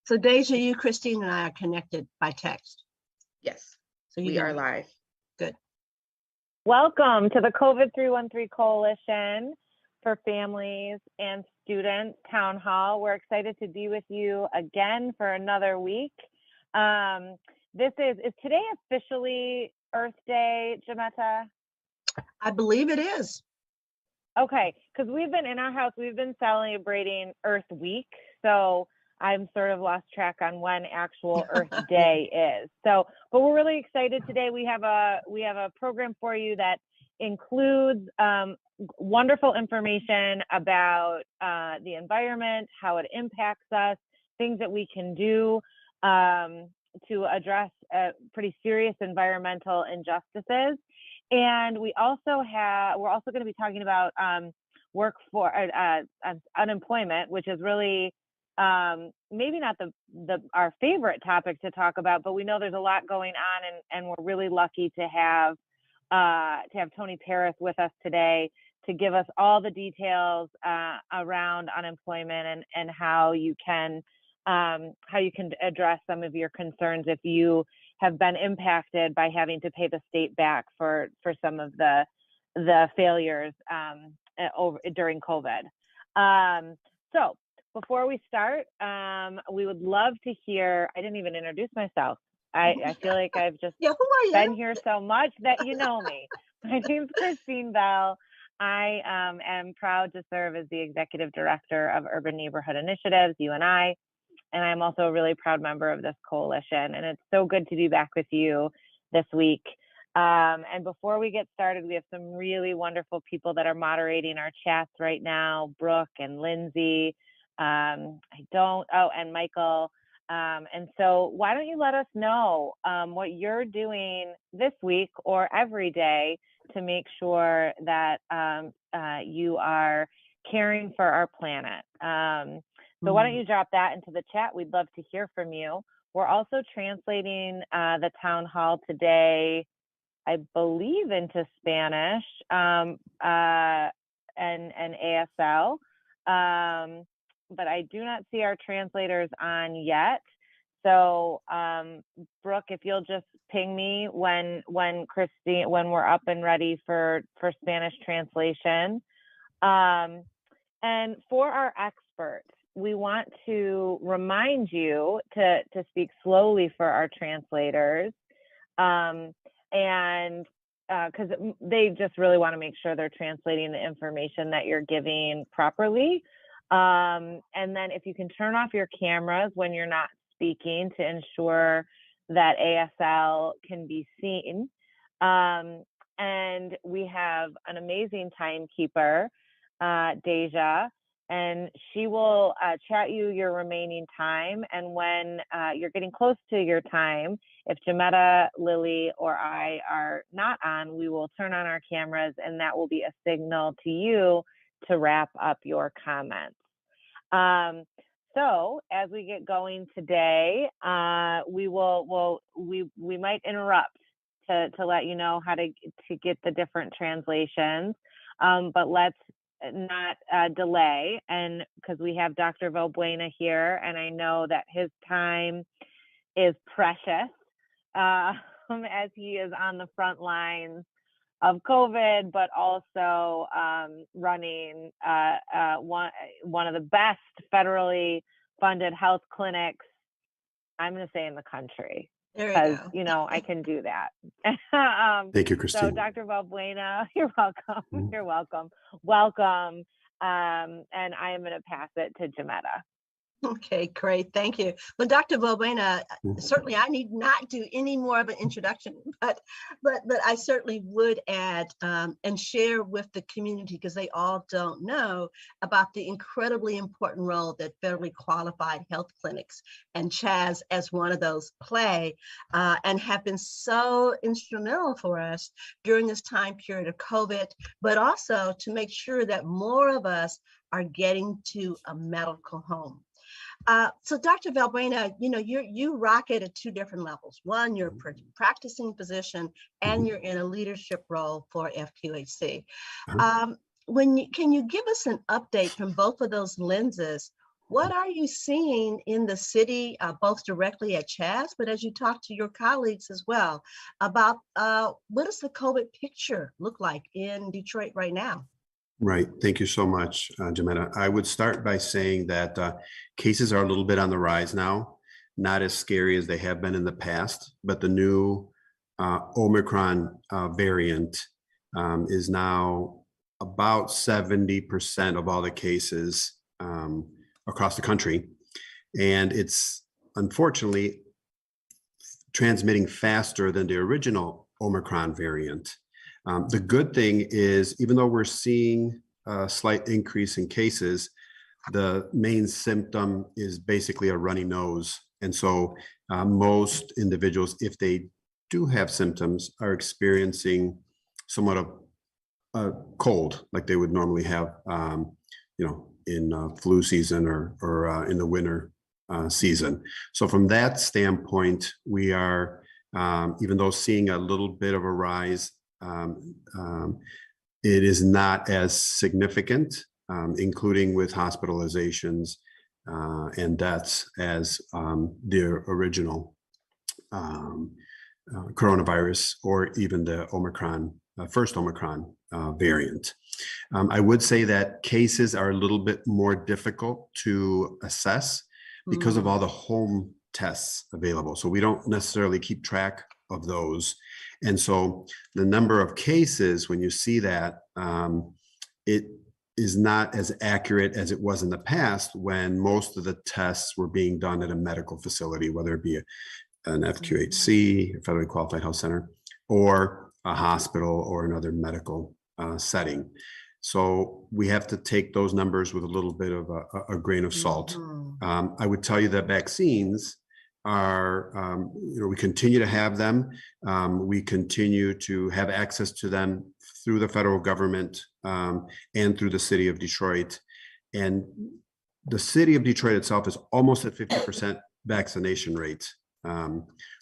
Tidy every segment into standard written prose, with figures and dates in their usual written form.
So Deja, you, Christine, and I are connected by text. Yes, So we are live. Good. Welcome to the COVID313 Coalition for Families and Students Town Hall. We're excited to be with you again for another week. Is today officially Earth Day, Jametta? I believe it is. Okay, because we've been in our house, we've been celebrating Earth Week. So I'm sort of lost track on when actual Earth Day is. So, but we're really excited today. We have a program for you that includes wonderful information about the environment, how it impacts us, things that we can do to address pretty serious environmental injustices. And we're also going to be talking about unemployment, which is really maybe not our favorite topic to talk about, but we know there's a lot going on, and we're really lucky to have Tony Paris with us today to give us all the details around unemployment and how you can address some of your concerns if you have been impacted by having to pay the state back for some of the failures during COVID. So before we start, we would love to hear, I didn't even introduce myself. I feel like I've just been here so much that you know me. My name's Christine Bell. I am proud to serve as the Executive Director of Urban Neighborhood Initiatives, UNI, and I'm also a really proud member of this coalition. And it's so good to be back with you this week. And before we get started, we have some really wonderful people that are moderating our chats right now, Brooke and Lindsay, and Michael. And so why don't you let us know what you're doing this week or every day to make sure that you are caring for our planet. So why don't you drop that into the chat? We'd love to hear from you. We're also translating the town hall today, I believe, into Spanish and ASL. But I do not see our translators on yet. So Brooke, if you'll just ping me when we're up and ready for Spanish translation. And for our experts, we want to remind you to speak slowly for our translators. And because they just really want to make sure they're translating the information that you're giving properly. And then if you can turn off your cameras when you're not speaking to ensure that ASL can be seen. And we have an amazing timekeeper, Deja, and she will chat you your remaining time. And when you're getting close to your time, if Jametta, Lily, or I are not on, we will turn on our cameras, and that will be a signal to you to wrap up your comments. So as we get going today, we might interrupt to let you know how to get the different translations, but let's not delay, and because we have Dr. Valbuena here, and I know that his time is precious as he is on the front lines of COVID, but also running one of the best federally funded health clinics, I'm going to say, in the country. Because I can do that. Thank you, Christine. So Dr. Valbuena, you're welcome. You're welcome. Welcome. And I am going to pass it to Jametta. Okay, great. Thank you. Well, Dr. Valbuena, certainly I need not do any more of an introduction, but I certainly would add and share with the community, because they all don't know about the incredibly important role that federally qualified health clinics, and CHAZ as one of those, play and have been so instrumental for us during this time period of COVID, but also to make sure that more of us are getting to a medical home. So Dr. Valbuena, you rock it at two different levels. One, you're a practicing physician, and you're in a leadership role for FQHC. Can you give us an update from both of those lenses? what are you seeing in the city, both directly at Chaz, but as you talk to your colleagues as well, about what does the COVID picture look like in Detroit right now? Right. Thank you so much, Jametta. I would start by saying that cases are a little bit on the rise now, not as scary as they have been in the past, but the new Omicron variant is now about 70% of all the cases across the country. And it's unfortunately transmitting faster than the original Omicron variant. The good thing is, even though we're seeing a slight increase in cases, the main symptom is basically a runny nose. And so most individuals, if they do have symptoms, are experiencing somewhat of a cold like they would normally have, in flu season or in the winter season. So from that standpoint, we are, even though seeing a little bit of a rise, it is not as significant, including with hospitalizations and deaths as the original coronavirus or even the first Omicron variant. I would say that cases are a little bit more difficult to assess because of all the home tests available. So we don't necessarily keep track of those. And so the number of cases, when you see that, it is not as accurate as it was in the past when most of the tests were being done at a medical facility, whether it be an FQHC, a federally qualified health center, or a hospital or another medical setting. So we have to take those numbers with a little bit of a grain of salt. I would tell you that vaccines are, we continue to have them. We continue to have access to them through the federal government and through the city of Detroit. And the city of Detroit itself is almost at 50% vaccination rate,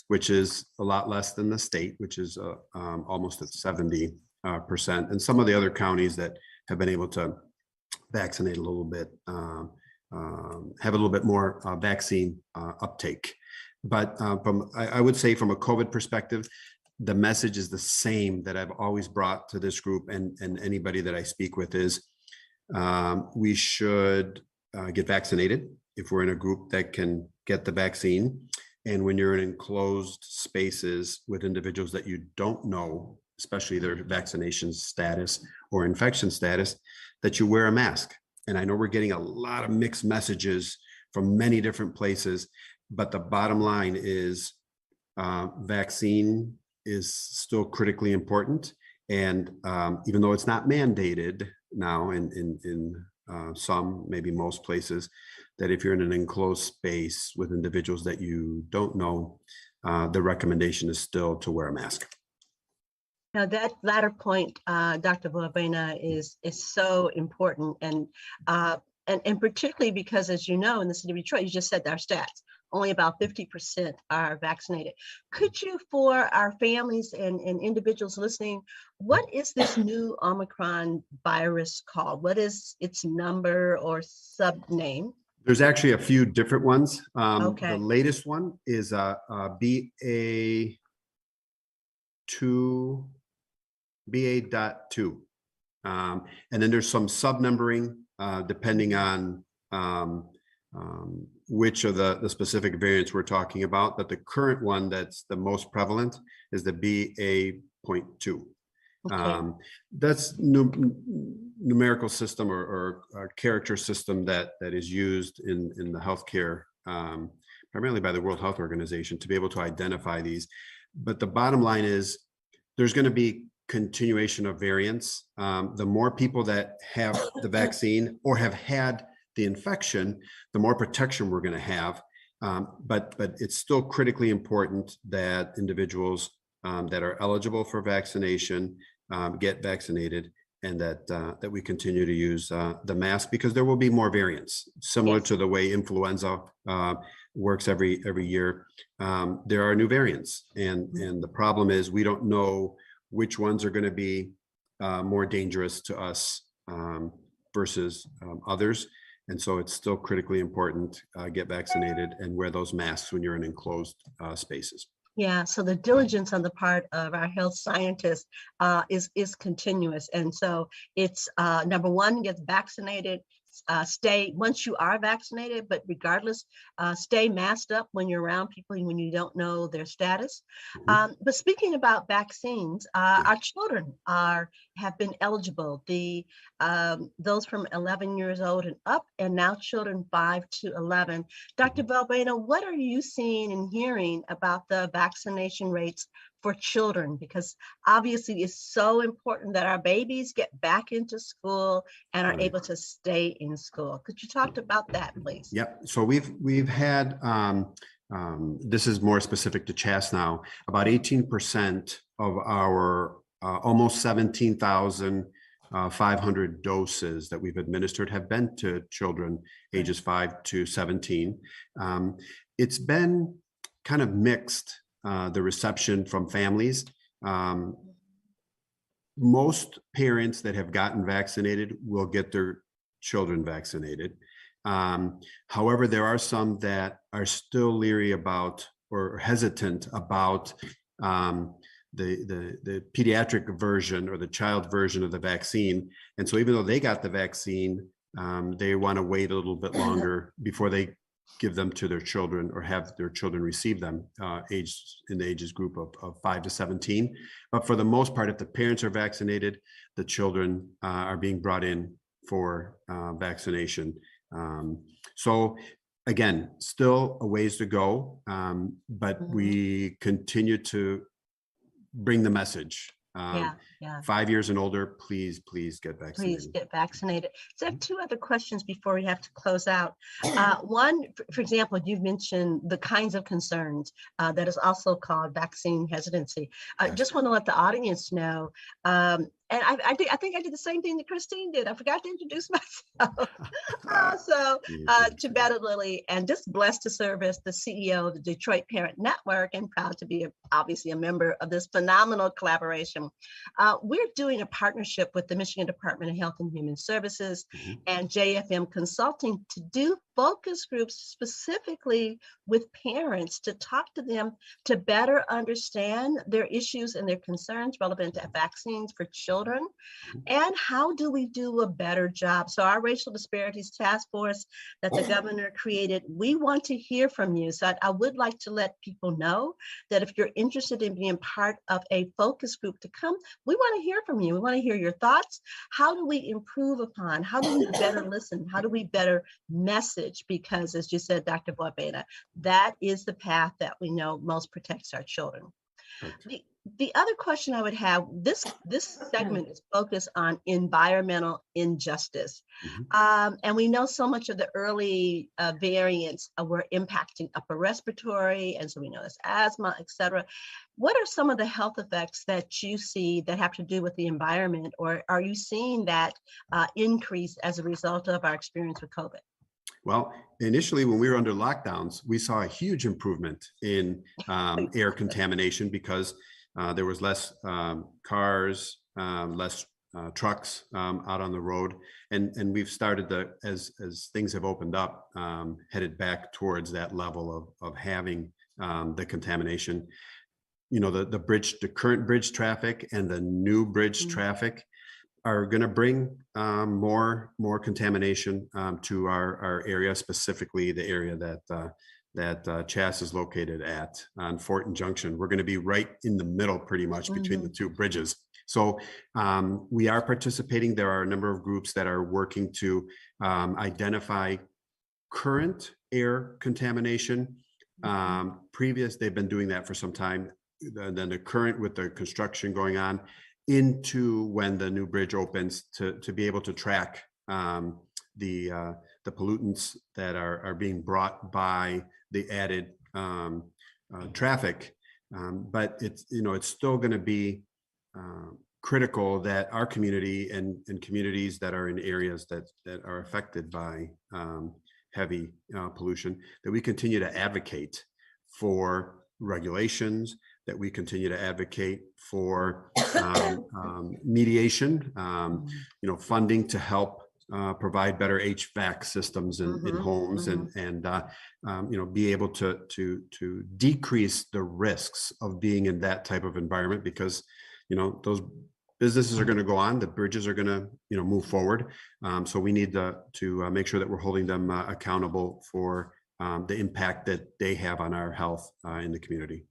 which is a lot less than the state, which is almost at 70%. And some of the other counties that have been able to vaccinate a little bit, have a little bit more vaccine uptake. But I would say from a COVID perspective, the message is the same that I've always brought to this group and anybody that I speak with is we should get vaccinated if we're in a group that can get the vaccine. And when you're in enclosed spaces with individuals that you don't know, especially their vaccination status or infection status, that you wear a mask. And I know we're getting a lot of mixed messages from many different places, but the bottom line is vaccine is still critically important. And even though it's not mandated now in some, maybe most places, that if you're in an enclosed space with individuals that you don't know, the recommendation is still to wear a mask. Now that latter point, Dr. Valbuena, is so important, and particularly because, as you know, in the city of Detroit, you just said our stats, only about 50% are vaccinated. Could you, for our families and individuals listening, what is this new Omicron virus called? What is its number or subname? There's actually a few different ones. Okay. The latest one is BA.2. And then there's some subnumbering depending on which of the specific variants we're talking about. But the current one that's the most prevalent is the BA.2. Okay. That's numerical system or character system that is used in the healthcare, primarily by the World Health Organization, to be able to identify these. But the bottom line is there's going to be continuation of variants. The more people that have the vaccine or have had the infection, the more protection we're going to have. But it's still critically important that individuals that are eligible for vaccination get vaccinated, and that we continue to use the mask, because there will be more variants, similar to the way influenza works every year. There are new variants, and the problem is we don't know which ones are going to be more dangerous to us versus others. And so it's still critically important, get vaccinated and wear those masks when you're in enclosed spaces. Yeah, so the diligence on the part of our health scientists is continuous. And so it's number one, get vaccinated, stay, once you are vaccinated, but regardless, stay masked up when you're around people and when you don't know their status. But speaking about vaccines, our children have been eligible. Those from 11 years old and up, and now children 5 to 11. Dr. Valbuena, what are you seeing and hearing about the vaccination rates for children? Because obviously it's so important that our babies get back into school and are able to stay in school. Could you talk about that, please? Yep. So we've had, this is more specific to CHAS now, about 18% of our almost 17,500 doses that we've administered have been to children ages 5 to 17. It's been kind of mixed, the reception from families. Most parents that have gotten vaccinated will get their children vaccinated. However, there are some that are still leery about or hesitant about the pediatric version or the child version of the vaccine. And so even though they got the vaccine, they want to wait a little bit longer before they give them to their children or have their children receive them in the ages group of 5 to 17. But for the most part, if the parents are vaccinated, the children are being brought in for vaccination. So again, still a ways to go, but we continue to bring the message. 5 years and older, please get vaccinated. Please get vaccinated. So I have two other questions before we have to close out. One, for example, you've mentioned the kinds of concerns that is also called vaccine hesitancy. I just want to let the audience know, and I think I did the same thing that Christine did. I forgot to introduce myself. To Better Lily, and just blessed to serve as the CEO of the Detroit Parent Network and proud to be obviously a member of this phenomenal collaboration. We're doing a partnership with the Michigan Department of Health and Human Services and JFM Consulting to do focus groups specifically with parents to talk to them to better understand their issues and their concerns relevant to vaccines for children. And how do we do a better job? So our racial disparities task force that the governor created, we want to hear from you. So I would like to let people know that if you're interested in being part of a focus group to come, we want to hear from you. We want to hear your thoughts. How do we improve upon? How do we better listen? How do we better message? Because as you said, Dr. Valbuena, that is the path that we know most protects our children. Okay. The other question I would have, this segment is focused on environmental injustice. And we know so much of the early variants were impacting upper respiratory, and so we know there's asthma, et cetera. What are some of the health effects that you see that have to do with the environment, or are you seeing that increase as a result of our experience with COVID? Well, initially, when we were under lockdowns, we saw a huge improvement in air contamination because there was less cars, less trucks out on the road. And we've started to, as things have opened up, headed back towards that level of having the contamination. You know, the current bridge traffic and the new bridge traffic are going to bring more contamination to our area, specifically the area that CHAS is located at on Fortin Junction. We're going to be right in the middle, pretty much, between the two bridges. So we are participating. There are a number of groups that are working to identify current air contamination. They've been doing that for some time. Then the current, with the construction going on, into when the new bridge opens, to be able to track the pollutants that are being brought by the added traffic. But it's still going to be critical that our community and communities that are in areas that are affected by heavy pollution, that we continue to advocate for regulations, that we continue to advocate for mediation, funding to help provide better HVAC systems in homes, and be able to decrease the risks of being in that type of environment, because those businesses are going to go on, the bridges are going to move forward. So we need to make sure that we're holding them accountable for the impact that they have on our health in the community.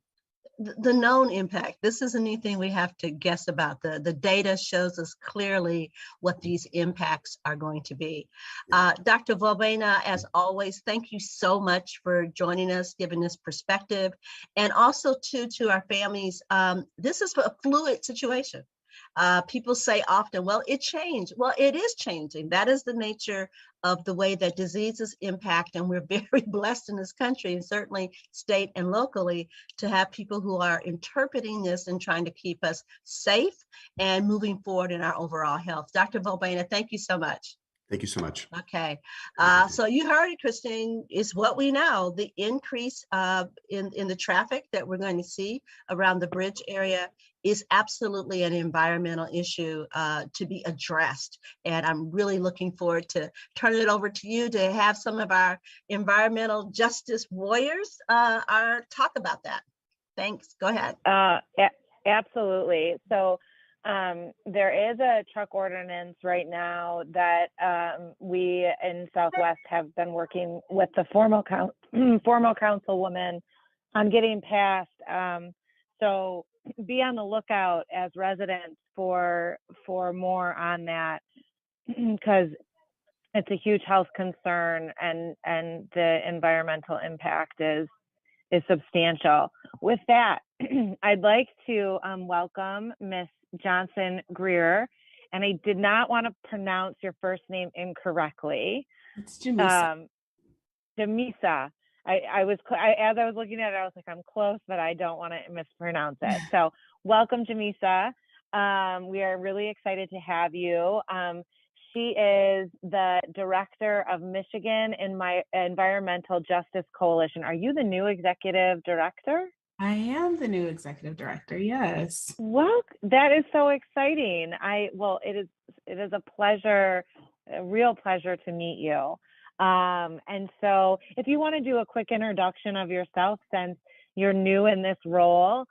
The known impact. This is anything we have to guess about. The data shows us clearly what these impacts are going to be. Dr. Valbuena, as always, thank you so much for joining us, giving us perspective, and also to our families. This is a fluid situation. People say often, well, it changed. Well, it is changing. That is the nature of the way that diseases impact. And we're very blessed in this country, and certainly state and locally, to have people who are interpreting this and trying to keep us safe and moving forward in our overall health. Dr. Valbuena, thank you so much. Thank you so much. Okay. So you heard it, Christine, is what we know. The increase in the traffic that we're going to see around the bridge area is absolutely an environmental issue to be addressed. And I'm really looking forward to turning it over to you to have some of our environmental justice warriors talk about that. Thanks. Go ahead. Absolutely. So there is a truck ordinance right now that we in Southwest have been working with the formal councilwoman on getting passed. So be on the lookout as residents for more on that, because it's a huge health concern, and the environmental impact is substantial. With that, I'd like to welcome Miss Johnson Greer, and I did not want to pronounce your first name incorrectly. It's Jamisa. Jamisa. As I was looking at it, I was like, I'm close, but I don't want to mispronounce it. So welcome, Jamisa. We are really excited to have you. She is the director of Michigan Environmental Justice Coalition. Are you the new executive director? I am the new executive director, yes. Well, that is so exciting. It is a pleasure, a real pleasure to meet you. And so if you want to do a quick introduction of yourself, since you're new in this role,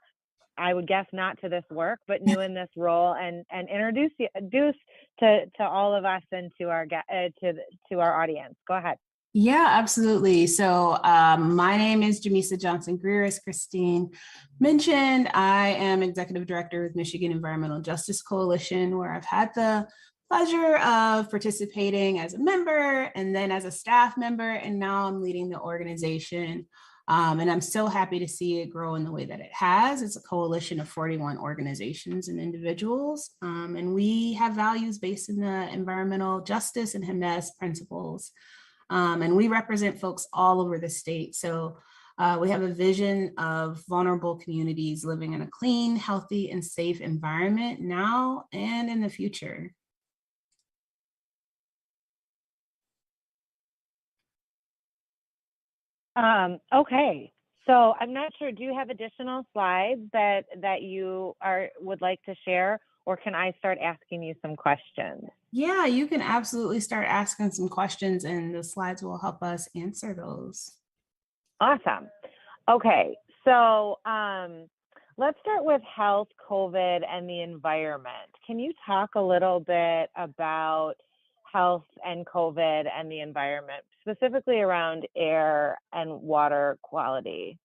I would guess not to this work, but new in this role, and introduce to all of us and to our audience. Go ahead. Yeah, absolutely. So my name is Jamisa Johnson Greer, as Christine mentioned. I am executive director with Michigan Environmental Justice Coalition, where I've had the pleasure of participating as a member and then as a staff member, and now I'm leading the organization. And I'm so happy to see it grow in the way that it has. It's a coalition of 41 organizations and individuals, and we have values based in the environmental justice and HMS principles. And we represent folks all over the state. So we have a vision of vulnerable communities living in a clean, healthy, and safe environment now and in the future. Okay, so I'm not sure, do you have additional slides that you would like to share, or can I start asking you some questions? Yeah, you can absolutely start asking some questions, and the slides will help us answer those. Awesome. Okay, so let's start with health, COVID, and the environment. Can you talk a little bit about health and COVID and the environment, specifically around air and water quality?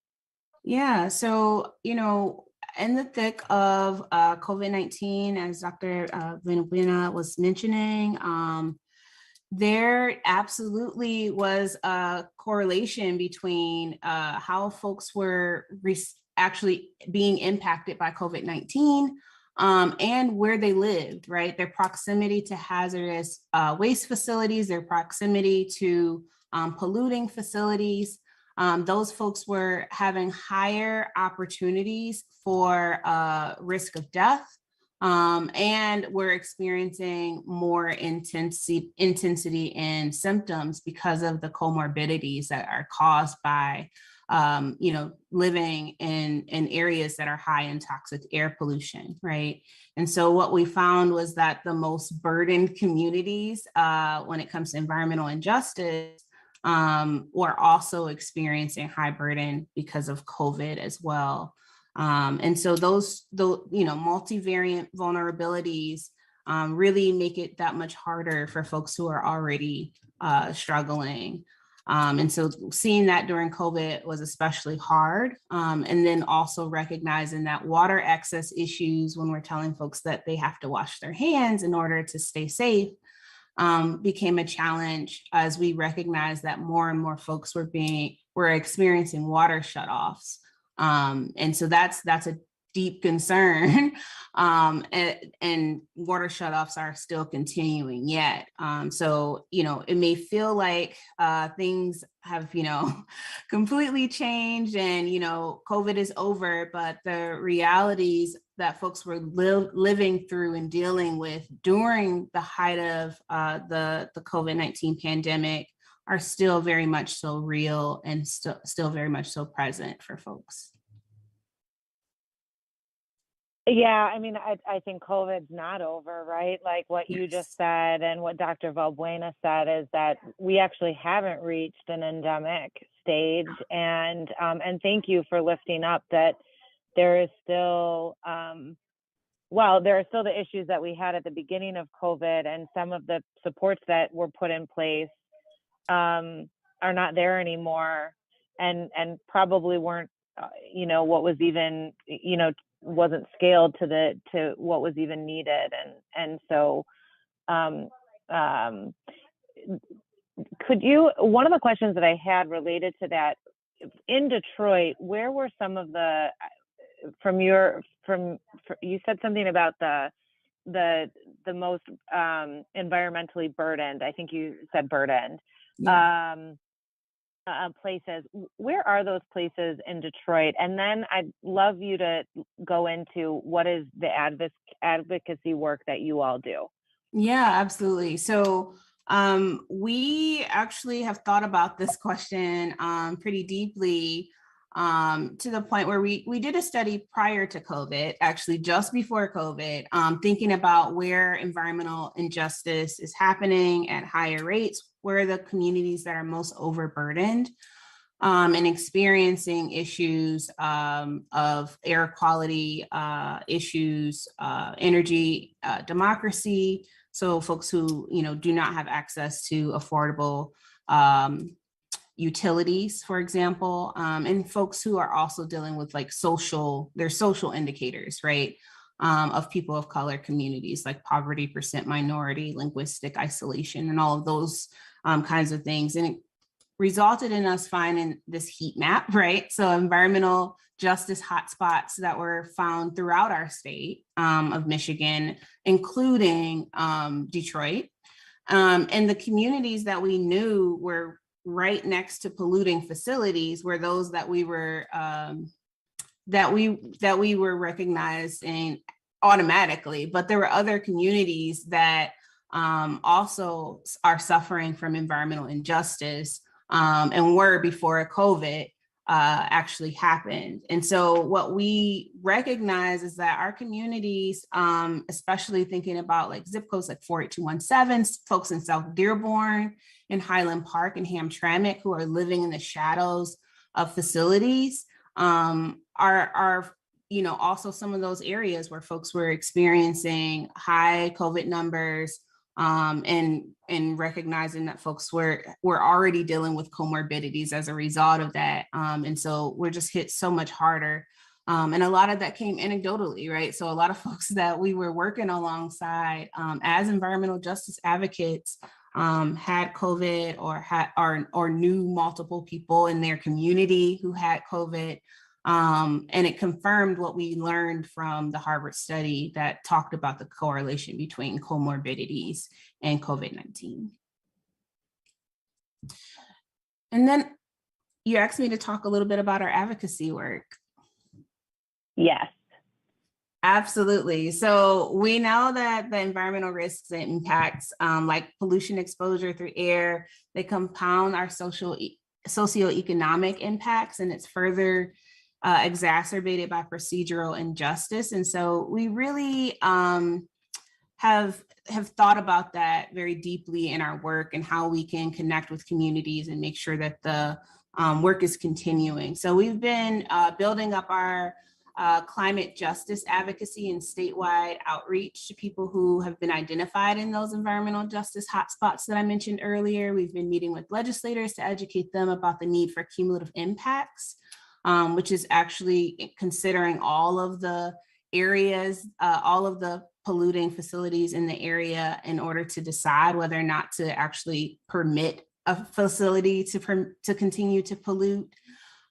Yeah, so, in the thick of COVID-19, as Dr. Valbuena was mentioning, there absolutely was a correlation between how folks were actually being impacted by COVID-19 and where they lived, right? Their proximity to hazardous waste facilities, their proximity to polluting facilities. Those folks were having higher opportunities for risk of death, and were experiencing more intensity in symptoms because of the comorbidities that are caused by living in areas that are high in toxic air pollution, right? And so what we found was that the most burdened communities when it comes to environmental injustice were also experiencing high burden because of COVID as well. And so those multivariant vulnerabilities really make it that much harder for folks who are already struggling. And so seeing that during COVID was especially hard. And then also recognizing that water access issues, when we're telling folks that they have to wash their hands in order to stay safe, became a challenge as we recognized that more and more folks were experiencing water shutoffs. And so that's a deep concern. And water shutoffs are still continuing yet. So, it may feel like things have, completely changed and, COVID is over, but the realities that folks were living through and dealing with during the height of the COVID-19 pandemic are still very much so real and still very much so present for folks. Yeah, I mean, I think COVID's not over, right? Like what you just said and what Dr. Valbuena said is that we actually haven't reached an endemic stage. And thank you for lifting up that there is still, there are still the issues that we had at the beginning of COVID, and some of the supports that were put in place are not there anymore, and probably weren't, what was even, wasn't scaled to what was even needed. And so could you, one of the questions that I had related to that, in Detroit, where were some of the, you said something about the most environmentally burdened, I think you said burdened, yeah. Places. Where are those places in Detroit? And then I'd love you to go into what is the advocacy work that you all do. Yeah, absolutely. So we actually have thought about this question pretty deeply to the point where we did a study prior to COVID, actually just before COVID, thinking about where environmental injustice is happening at higher rates, where are the communities that are most overburdened and experiencing issues of air quality issues, energy, democracy. So folks who do not have access to affordable utilities, for example, and folks who are also dealing with like social indicators, right? Of people of color communities like poverty, percent minority, linguistic isolation, and all of those kinds of things. And it resulted in us finding this heat map, right? So environmental justice hotspots that were found throughout our state of Michigan, including Detroit. And the communities that we knew were right next to polluting facilities were those that we were recognizing automatically, but there were other communities that also are suffering from environmental injustice and were before COVID actually happened. And so what we recognize is that our communities, especially thinking about like zip codes like 48217, folks in South Dearborn, in Highland Park and Hamtramck, who are living in the shadows of facilities, are also some of those areas where folks were experiencing high COVID numbers, and recognizing that folks were already dealing with comorbidities as a result of that. And so we're just hit so much harder. And a lot of that came anecdotally, right? So a lot of folks that we were working alongside as environmental justice advocates had COVID or knew multiple people in their community who had COVID. And it confirmed what we learned from the Harvard study that talked about the correlation between comorbidities and COVID-19. And then you asked me to talk a little bit about our advocacy work. Yes. Absolutely. So we know that the environmental risks and impacts like pollution exposure through air, they compound our social socioeconomic impacts, and it's further exacerbated by procedural injustice. And so we really have thought about that very deeply in our work and how we can connect with communities and make sure that the work is continuing. So we've been building up our climate justice advocacy and statewide outreach to people who have been identified in those environmental justice hotspots that I mentioned earlier. We've been meeting with legislators to educate them about the need for cumulative impacts, which is actually considering all of the areas, all of the polluting facilities in the area in order to decide whether or not to actually permit a facility to continue to pollute.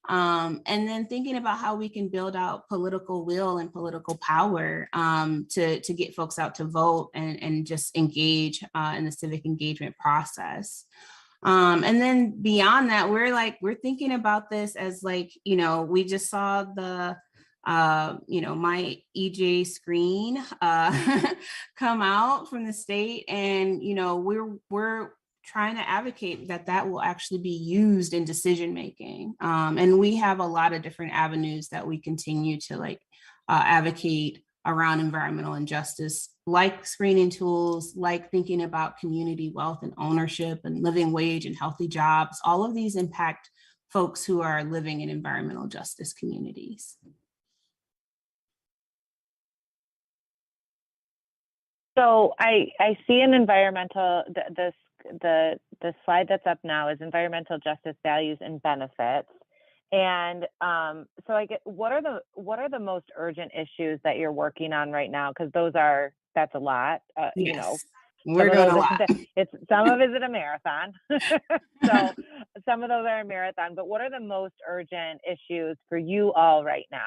And then thinking about how we can build out political will and political power to get folks out to vote and just engage in the civic engagement process. And then beyond that, we're thinking about this as like, we just saw the my EJ screen come out from the state, and we're trying to advocate that will actually be used in decision making. And we have a lot of different avenues that we continue to advocate around environmental injustice, like screening tools, like thinking about community wealth and ownership and living wage and healthy jobs. All of these impact folks who are living in environmental justice communities. So I see an environmental, the slide that's up now is environmental justice values and benefits. And so I get, what are the most urgent issues that you're working on right now? Because that's a lot, yes. We're doing a lot. Some of it is a marathon. So some of those are a marathon, but what are the most urgent issues for you all right now?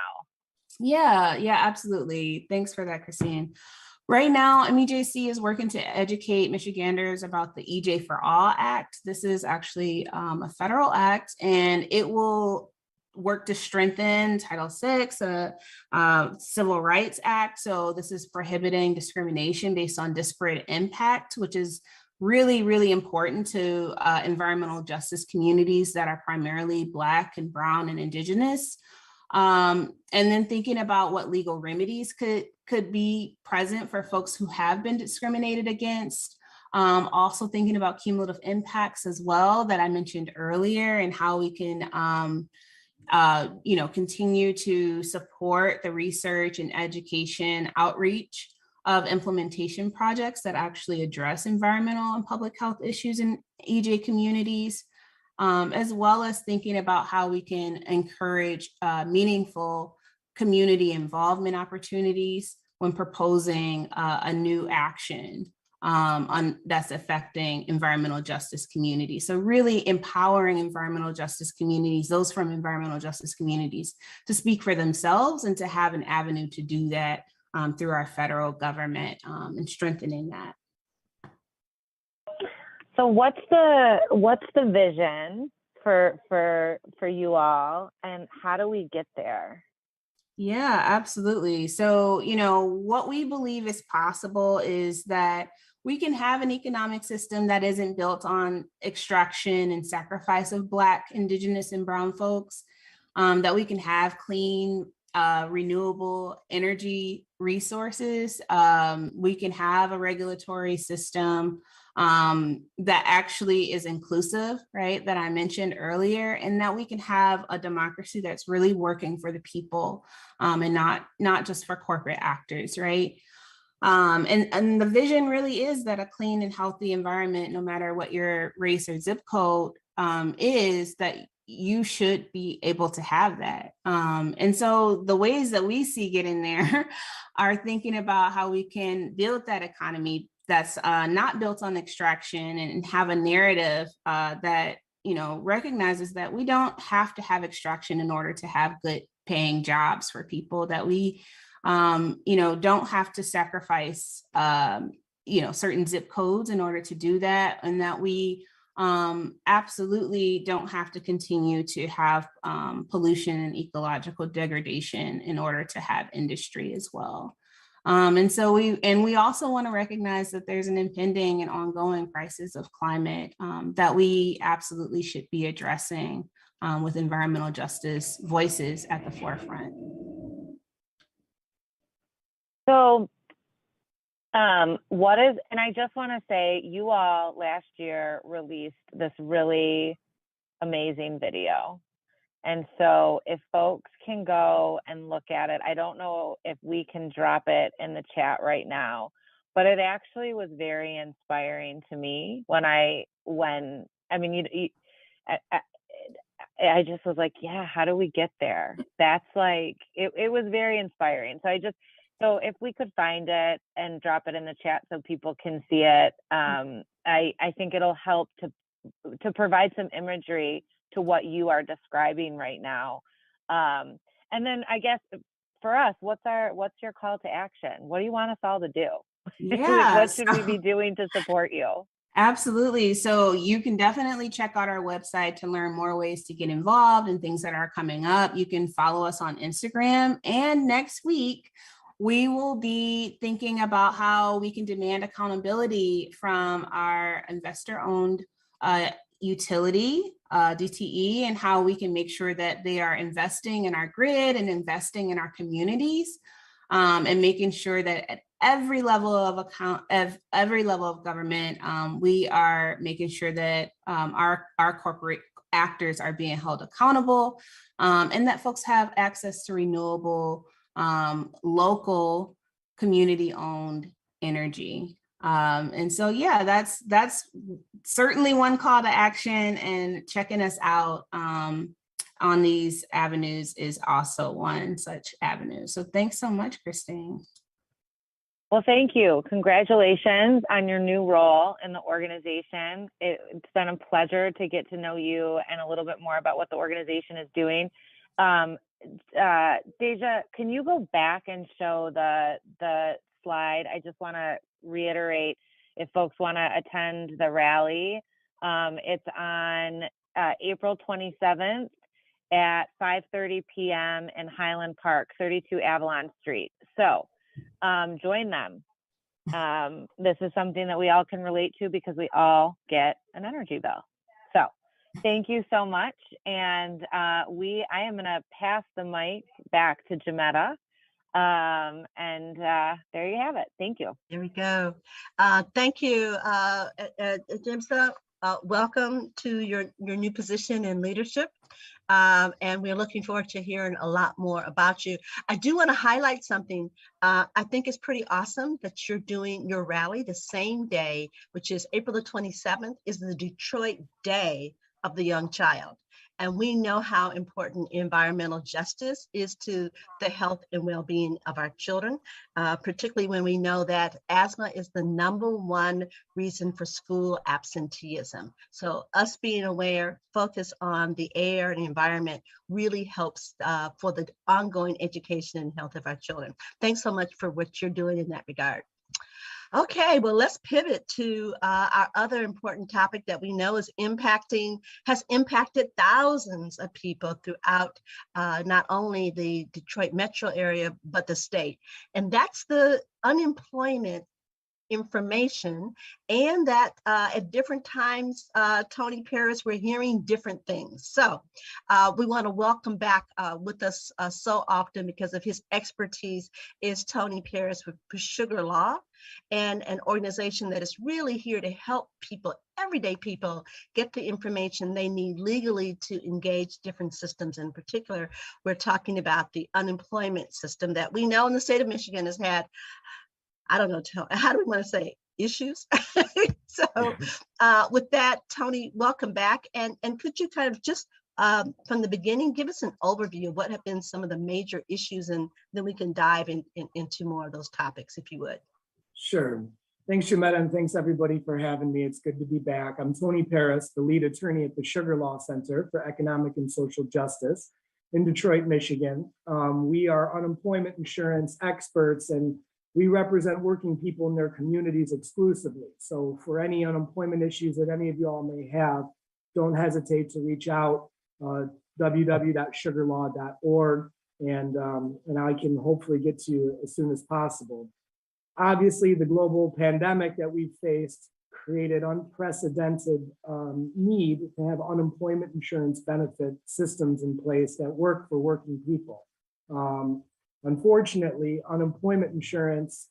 Yeah, absolutely. Thanks for that, Christine. Right now, MEJC is working to educate Michiganders about the EJ for All Act. This is actually a federal act, and it will work to strengthen Title VI, Civil Rights Act. So this is prohibiting discrimination based on disparate impact, which is really, really important to environmental justice communities that are primarily Black and Brown and Indigenous. And then thinking about what legal remedies could be present for folks who have been discriminated against. Also thinking about cumulative impacts as well that I mentioned earlier, and how we can continue to support the research and education outreach of implementation projects that actually address environmental and public health issues in EJ communities. As well as thinking about how we can encourage meaningful community involvement opportunities when proposing a new action that's affecting environmental justice communities. So really empowering environmental justice communities, those from environmental justice communities, to speak for themselves and to have an avenue to do that through our federal government and strengthening that. So what's the vision for you all, and how do we get there? Yeah, absolutely. So, what we believe is possible is that we can have an economic system that isn't built on extraction and sacrifice of Black, Indigenous, and Brown folks, that we can have clean, renewable energy resources. We can have a regulatory system that actually is inclusive, right, that I mentioned earlier, and that we can have a democracy that's really working for the people and not just for corporate actors, right? And the vision really is that a clean and healthy environment, no matter what your race or zip code is, that you should be able to have that. And so the ways that we see getting there are thinking about how we can build that economy that's not built on extraction, and have a narrative that recognizes that we don't have to have extraction in order to have good paying jobs for people, that we don't have to sacrifice certain zip codes in order to do that, and that we absolutely don't have to continue to have pollution and ecological degradation in order to have industry as well. And so we also want to recognize that there's an impending and ongoing crisis of climate that we absolutely should be addressing with environmental justice voices at the forefront. So and I just want to say, you all last year released this really amazing video. And so if folks can go and look at it, I don't know if we can drop it in the chat right now, but it actually was very inspiring to me I just was like, yeah, how do we get there? That's like, it was very inspiring. So if we could find it and drop it in the chat so people can see it, I think it'll help to provide some imagery to what you are describing right now. And then I guess for us, what's your call to action? What do you want us all to do? Yeah. What should we be doing to support you? Absolutely. So you can definitely check out our website to learn more ways to get involved and things that are coming up. You can follow us on Instagram. And next week, we will be thinking about how we can demand accountability from our investor-owned utility, DTE, and how we can make sure that they are investing in our grid and investing in our communities, and making sure that at every level of government, we are making sure that our corporate actors are being held accountable, and that folks have access to renewable, local, community-owned energy. And so, yeah, that's certainly one call to action, and checking us out on these avenues is also one such avenue. So thanks so much, Christine. Well, thank you. Congratulations on your new role in the organization. It's been a pleasure to get to know you and a little bit more about what the organization is doing. Deja, can you go back and show the slide? I just want to reiterate, if folks want to attend the rally, it's on April 27th at 5:30 p.m. in Highland Park, 32 Avalon Street. So join them. This is something that we all can relate to because we all get an energy bill. So thank you so much. And I am going to pass the mic back to Jametta. And there you have it. Thank you. There we go. Thank you, Jimsa. Welcome to your new position in leadership. And we're looking forward to hearing a lot more about you. I do want to highlight something. I think it's pretty awesome that you're doing your rally the same day, which is April the 27th, is the Detroit Day of the Young Child. And we know how important environmental justice is to the health and well-being of our children, particularly when we know that asthma is the #1 reason for school absenteeism. So us being aware, focus on the air and the environment really helps for the ongoing education and health of our children. Thanks so much for what you're doing in that regard. Okay, well, let's pivot to our other important topic that we know has impacted thousands of people throughout not only the Detroit metro area, but the state. And that's the unemployment information, and that at different times, Tony Paris, we're hearing different things. So we want to welcome back with us so often because of his expertise is Tony Paris with Sugar Law, and an organization that is really here to help people, everyday people, get the information they need legally to engage different systems. In particular, we're talking about the unemployment system that we know in the state of Michigan has had, I don't know, how do we want to say, issues? So with that, Tony, welcome back. And could you kind of just from the beginning, give us an overview of what have been some of the major issues, and then we can dive into more of those topics, if you would. Sure. Thanks, Jametta, and thanks everybody for having me. It's good to be back. I'm Tony Paris, the lead attorney at the Sugar Law Center for Economic and Social Justice in Detroit, Michigan. We are unemployment insurance experts, and we represent working people in their communities exclusively. So for any unemployment issues that any of y'all may have, don't hesitate to reach out, www.sugarlaw.org, and I can hopefully get to you as soon as possible. Obviously, the global pandemic that we've faced created unprecedented need to have unemployment insurance benefit systems in place that work for working people. Unfortunately, unemployment insurance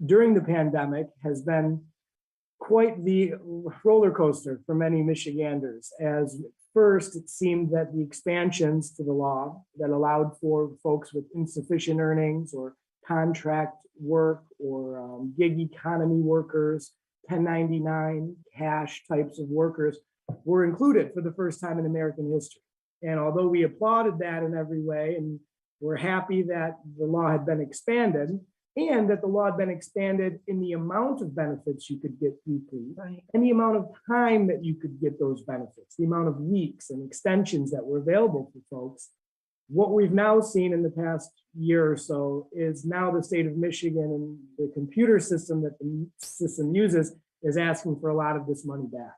during the pandemic has been quite the roller coaster for many Michiganders. As first, it seemed that the expansions to the law that allowed for folks with insufficient earnings or contract work or gig economy workers, 1099 cash types of workers were included for the first time in American history. And although we applauded that in every way, and we're happy that the law had been expanded, and that the law had been expanded in the amount of benefits you could get weekly, Right. and the amount of time that you could get those benefits, the amount of weeks and extensions that were available for folks. What we've now seen in the past year or so is now the state of Michigan and the computer system that the system uses is asking for a lot of this money back.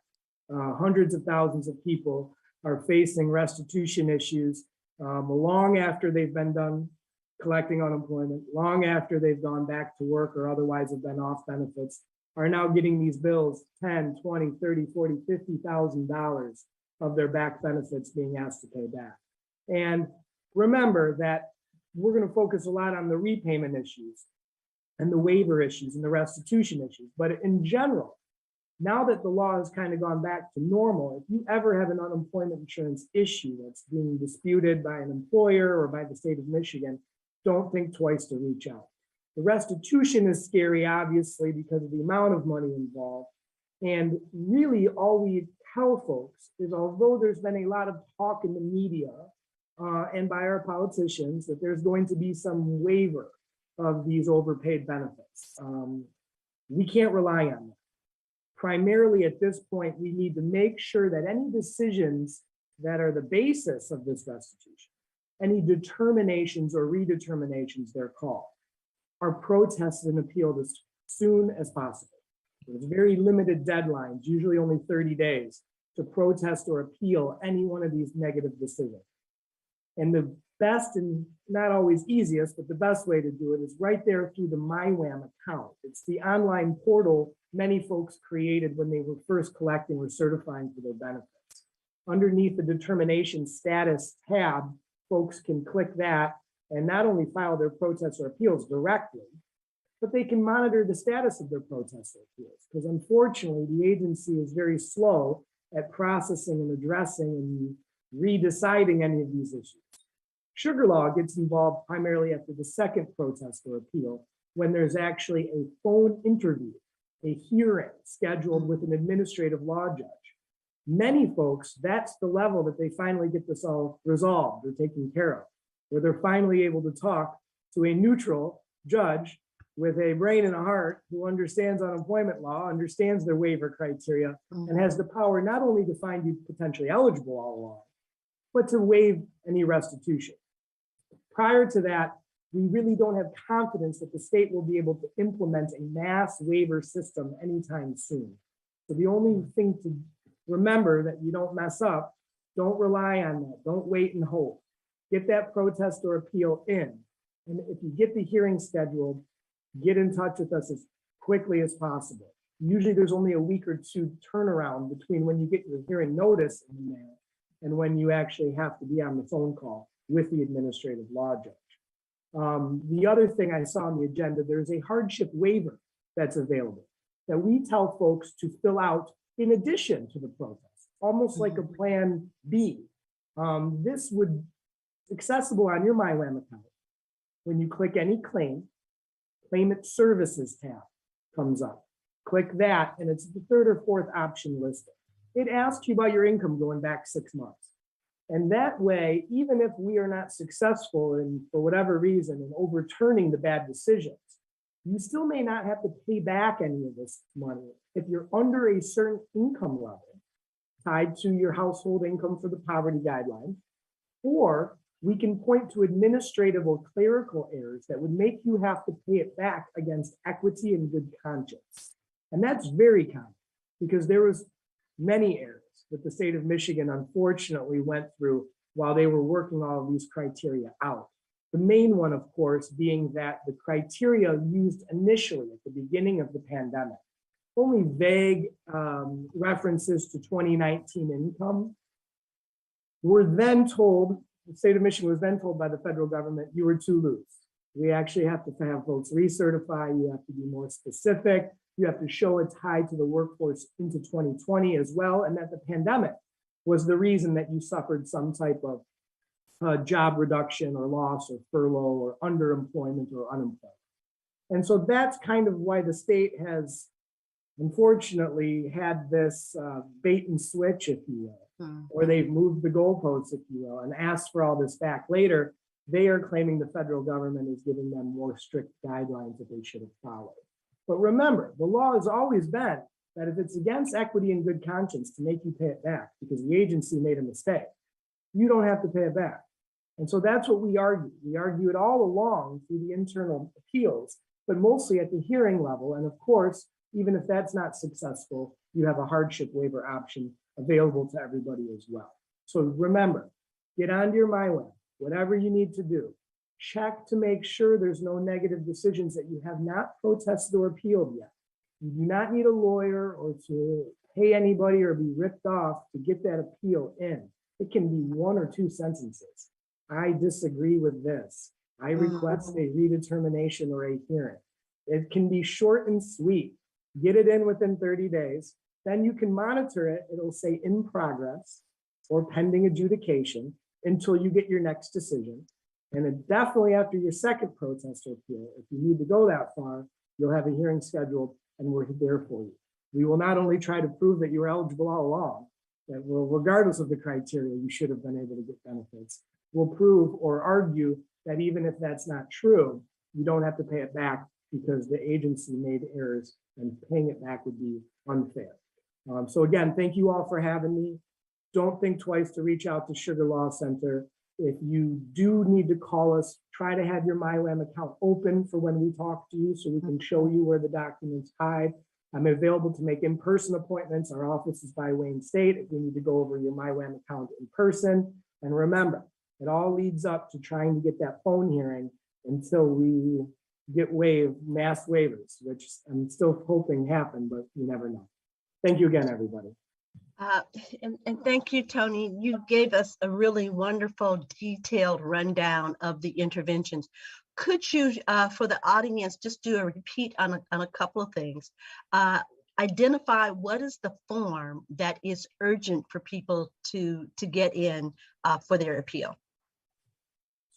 Hundreds of thousands of people are facing restitution issues long after they've been done collecting unemployment, long after they've gone back to work or otherwise have been off benefits, are now getting these bills, 10, 20, 30, 40, $50,000 of their back benefits being asked to pay back. And remember that we're going to focus a lot on the repayment issues and the waiver issues and the restitution issues. But in general, now that the law has kind of gone back to normal, if you ever have an unemployment insurance issue that's being disputed by an employer or by the state of Michigan, don't think twice to reach out. The restitution is scary, obviously, because of the amount of money involved. And really all we tell folks is, although there's been a lot of talk in the media and by our politicians that there's going to be some waiver of these overpaid benefits, we can't rely on that. Primarily at this point, we need to make sure that any decisions that are the basis of this restitution, any determinations or redeterminations they're called, are protested and appealed as soon as possible. There's very limited deadlines, usually only 30 days, to protest or appeal any one of these negative decisions. And the best, and not always easiest, but the best way to do it is right there through the MyWham account. It's the online portal many folks created when they were first collecting or certifying for their benefits. Underneath the determination status tab, folks can click that and not only file their protests or appeals directly, but they can monitor the status of their protests or appeals. Because unfortunately, the agency is very slow at processing and addressing and redeciding any of these issues. Sugar Law gets involved primarily after the second protest or appeal, when there's actually a phone interview, a hearing scheduled with an administrative law judge. Many folks, that's the level that they finally get this all resolved or taken care of, where they're finally able to talk to a neutral judge with a brain and a heart who understands unemployment law, understands their waiver criteria, and has the power not only to find you potentially eligible all along, but to waive any restitution. Prior to that, we really don't have confidence that the state will be able to implement a mass waiver system anytime soon. So the only thing to remember that you don't mess up, don't rely on that, don't wait and hope. Get that protest or appeal in. And if you get the hearing scheduled, get in touch with us as quickly as possible. Usually there's only a week or two turnaround between when you get your hearing notice in the mail and when you actually have to be on the phone call with the administrative law judge. The other thing I saw on the agenda, there's a hardship waiver that's available that we tell folks to fill out in addition to the protest, almost like a plan B. This would be accessible on your MyWham account. When you click any claim, Claimant Services tab comes up. Click that, and it's the third or fourth option listed. It asks you about your income going back 6 months. And that way, even if we are not successful in, for whatever reason, in overturning the bad decisions, you still may not have to pay back any of this money if you're under a certain income level tied to your household income for the poverty guideline, or we can point to administrative or clerical errors that would make you have to pay it back against equity and good conscience. And that's very common because there was many errors that the state of Michigan unfortunately went through while they were working all of these criteria out. The main one, of course, being that the criteria used initially at the beginning of the pandemic, only vague references to 2019 income, were then told, the state of Michigan was then told by the federal government, you were too loose. We actually have to have folks recertify, you have to be more specific, you have to show a tie to the workforce into 2020 as well, and that the pandemic was the reason that you suffered some type of job reduction or loss or furlough or underemployment or unemployment. And so that's kind of why the state has unfortunately had this bait and switch, if you will, or they've moved the goalposts, if you will, and asked for all this back later. They are claiming the federal government is giving them more strict guidelines that they should have followed. But remember, the law has always been that if it's against equity and good conscience to make you pay it back because the agency made a mistake, you don't have to pay it back. And so that's what we argue. We argue it all along through the internal appeals, but mostly at the hearing level. And of course, even if that's not successful, you have a hardship waiver option available to everybody as well. So remember, get onto your MyWeb, whatever you need to do. Check to make sure there's no negative decisions that you have not protested or appealed yet. You do not need a lawyer or to pay anybody or be ripped off to get that appeal in. It can be 1 or 2 sentences. I disagree with this. I request a redetermination or a hearing. It can be short and sweet. Get it in within 30 days. Then you can monitor it. It'll say in progress or pending adjudication until you get your next decision. And then definitely after your second protest or appeal, if you need to go that far, you'll have a hearing scheduled and we're there for you. We will not only try to prove that you were eligible all along, that well, regardless of the criteria, you should have been able to get benefits. We'll prove or argue that even if that's not true, you don't have to pay it back because the agency made errors and paying it back would be unfair. So again, thank you all for having me. Don't think twice to reach out to Sugar Law Center. If you do need to call us, try to have your MyWAM account open for when we talk to you so we can show you where the documents hide. I'm available to make in-person appointments. Our office is by Wayne State if you need to go over your MyWAM account in person. And remember, it all leads up to trying to get that phone hearing until we get mass waivers, which I'm still hoping happen, but you never know. Thank you again, everybody. And thank you, Tony. You gave us a really wonderful, detailed rundown of the interventions. Could you, for the audience, just do a repeat on a couple of things? Identify what is the form that is urgent for people to get in for their appeal.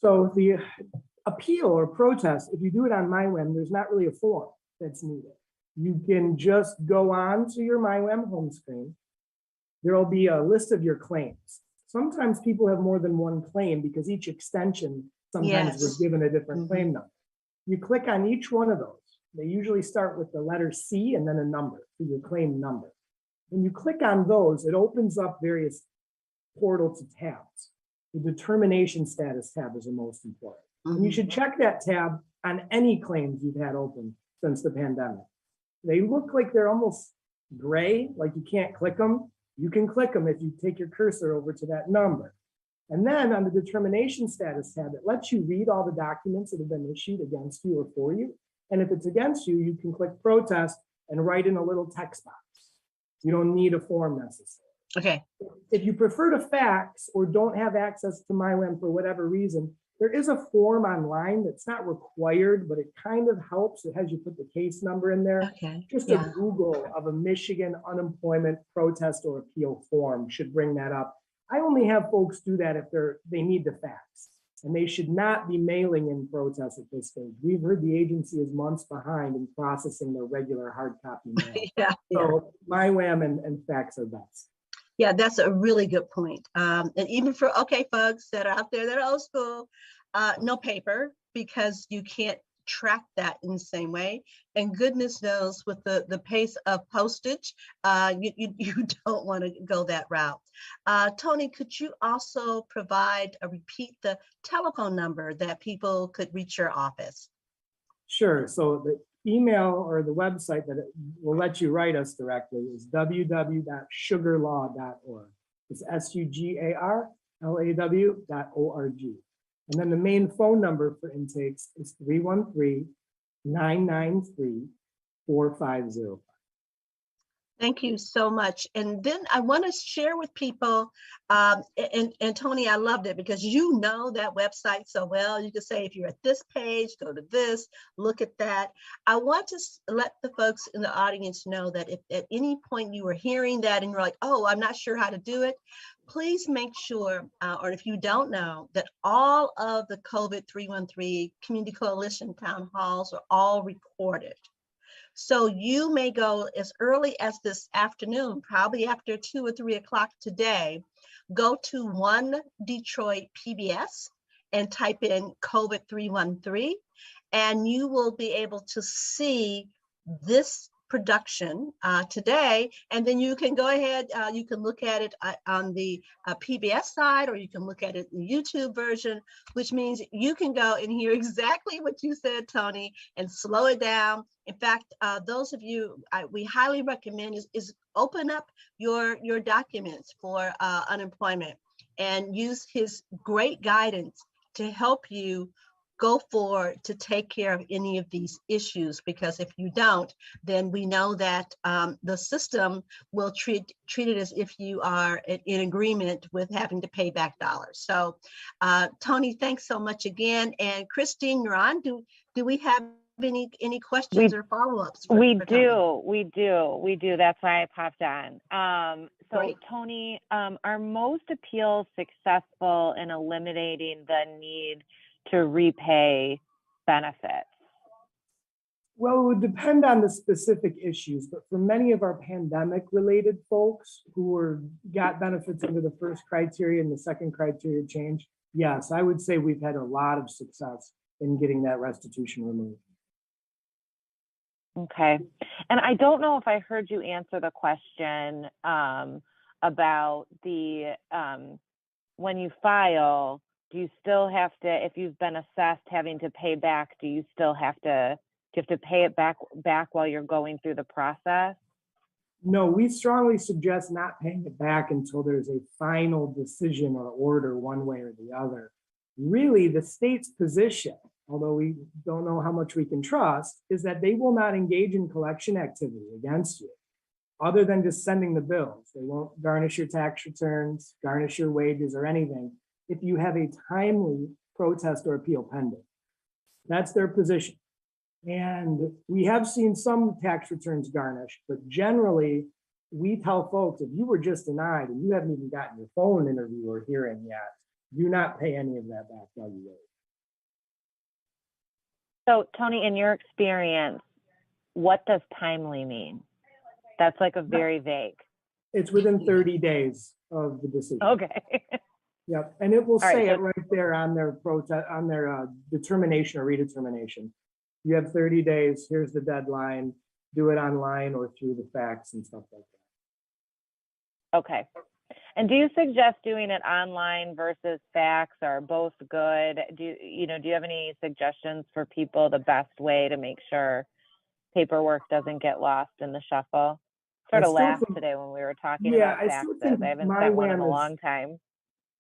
So the appeal or protest, if you do it on MyWAM, there's not really a form that's needed. You can just go on to your MyWAM home screen. There will be a list of your claims. Sometimes people have more than one claim because each extension sometimes was given a different claim number. You click on each one of those. They usually start with the letter C and then a number, so your claim number. When you click on those, it opens up various portals to tabs. The determination status tab is the most important. And you should check that tab on any claims you've had open since the pandemic. They look like they're almost gray, like you can't click them. You can click them if you take your cursor over to that number. And then on the determination status tab, it lets you read all the documents that have been issued against you or for you. And if it's against you, you can click protest and write in a little text box. You don't need a form necessarily. Okay. If you prefer to fax or don't have access to MyWAM for whatever reason, there is a form online that's not required, but it kind of helps. It has you put the case number in there. Okay. Just a Google of a Michigan unemployment protest or appeal form should bring that up. I only have folks do that if they need to fax, and they should not be mailing in protests at this stage. We've heard the agency is months behind in processing their regular hard copy mail. So MyWAM and fax are best. Yeah, that's a really good point. And even for, folks that are out there that are old school, no paper, because you can't track that in the same way. And goodness knows with the pace of postage, you don't want to go that route. Tony, could you also repeat the telephone number that people could reach your office? Sure. So the email or the website that it will let you write us directly is www.sugarlaw.org. It's SUGARLAW.org. And then the main phone number for intakes is 313-993-4505. Thank you so much. And then I want to share with people, and Tony, I loved it because you know that website so well. You can say, if you're at this page, go to this, look at that. I want to let the folks in the audience know that if at any point you were hearing that and you're like, oh, I'm not sure how to do it, please make sure, or if you don't know, that all of the COVID-313 Community Coalition town halls are all recorded. So you may go as early as this afternoon, probably after 2 or 3 o'clock today, go to One Detroit PBS and type in COVID-313, and you will be able to see this production today. And then you can go ahead, you can look at it on the PBS side, or you can look at it in the YouTube version, which means you can go and hear exactly what you said, Tony, and slow it down. In fact, those of you, we highly recommend is open up your documents for unemployment and use his great guidance to help you go forward to take care of any of these issues, because if you don't, then we know that the system will treat it as if you are in agreement with having to pay back dollars. So Tony, thanks so much again. And Christine, you're on. Do we have any questions or follow-ups? We do. That's why I popped on. So Great. Tony, are most appeals successful in eliminating the need to repay benefits? Well, it would depend on the specific issues, but for many of our pandemic related folks who got benefits under the first criteria and the second criteria change, yes, I would say we've had a lot of success in getting that restitution removed. Okay. And I don't know if I heard you answer the question about the, when you file, do you still have to, if you've been assessed having to pay back, do you still have to pay it back while you're going through the process? No, we strongly suggest not paying it back until there's a final decision or order one way or the other. Really, the state's position, although we don't know how much we can trust, is that they will not engage in collection activity against you other than just sending the bills. They won't garnish your tax returns, garnish your wages or anything if you have a timely protest or appeal pending. That's their position. And we have seen some tax returns garnished, but generally we tell folks, if you were just denied and you haven't even gotten your phone interview or hearing yet, do not pay any of that back while you wait. So Tony, in your experience, what does timely mean? That's like a very vague. It's within 30 days of the decision. Okay. Yep, and it will say right, it right there on their protest, on their determination or redetermination. You have 30 days, here's the deadline, do it online or through the fax and stuff like that. Okay. And do you suggest doing it online versus fax, or both good? Do you have any suggestions for people the best way to make sure paperwork doesn't get lost in the shuffle? Sort of laughed today when we were talking about faxes. I haven't sent one in a long time.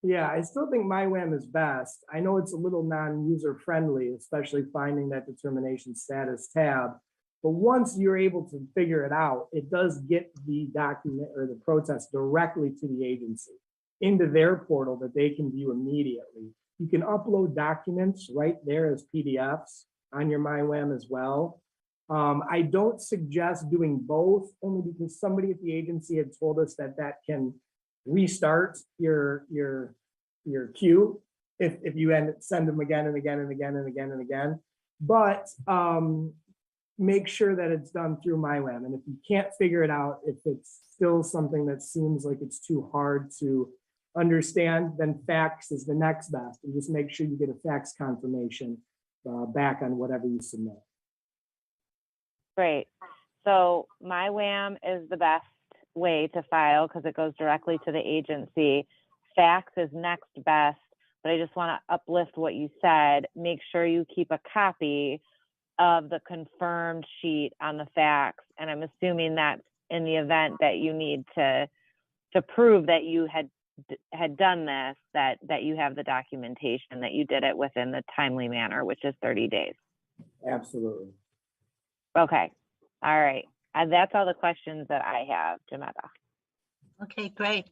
Yeah, I still think MyWham is best. I know it's a little non-user friendly, especially finding that determination status tab. But once you're able to figure it out, it does get the document or the protest directly to the agency into their portal that they can view immediately. You can upload documents right there as PDFs on your MyWham as well. I don't suggest doing both, only because somebody at the agency had told us that can restart your queue if you send them again and again and again and again and again. But make sure that it's done through MyWham. And if you can't figure it out, if it's still something that seems like it's too hard to understand, then fax is the next best. And just make sure you get a fax confirmation back on whatever you submit. Great. So MyWham is the best way to file because it goes directly to the agency. Fax is next best, but I just want to uplift what you said. Make sure you keep a copy of the confirmed sheet on the fax. And I'm assuming that's in the event that you need to prove that you had had done this, that you have the documentation that you did it within the timely manner, which is 30 days. Absolutely. Okay. All right. That's all the questions that I have, Jametta. Okay, great.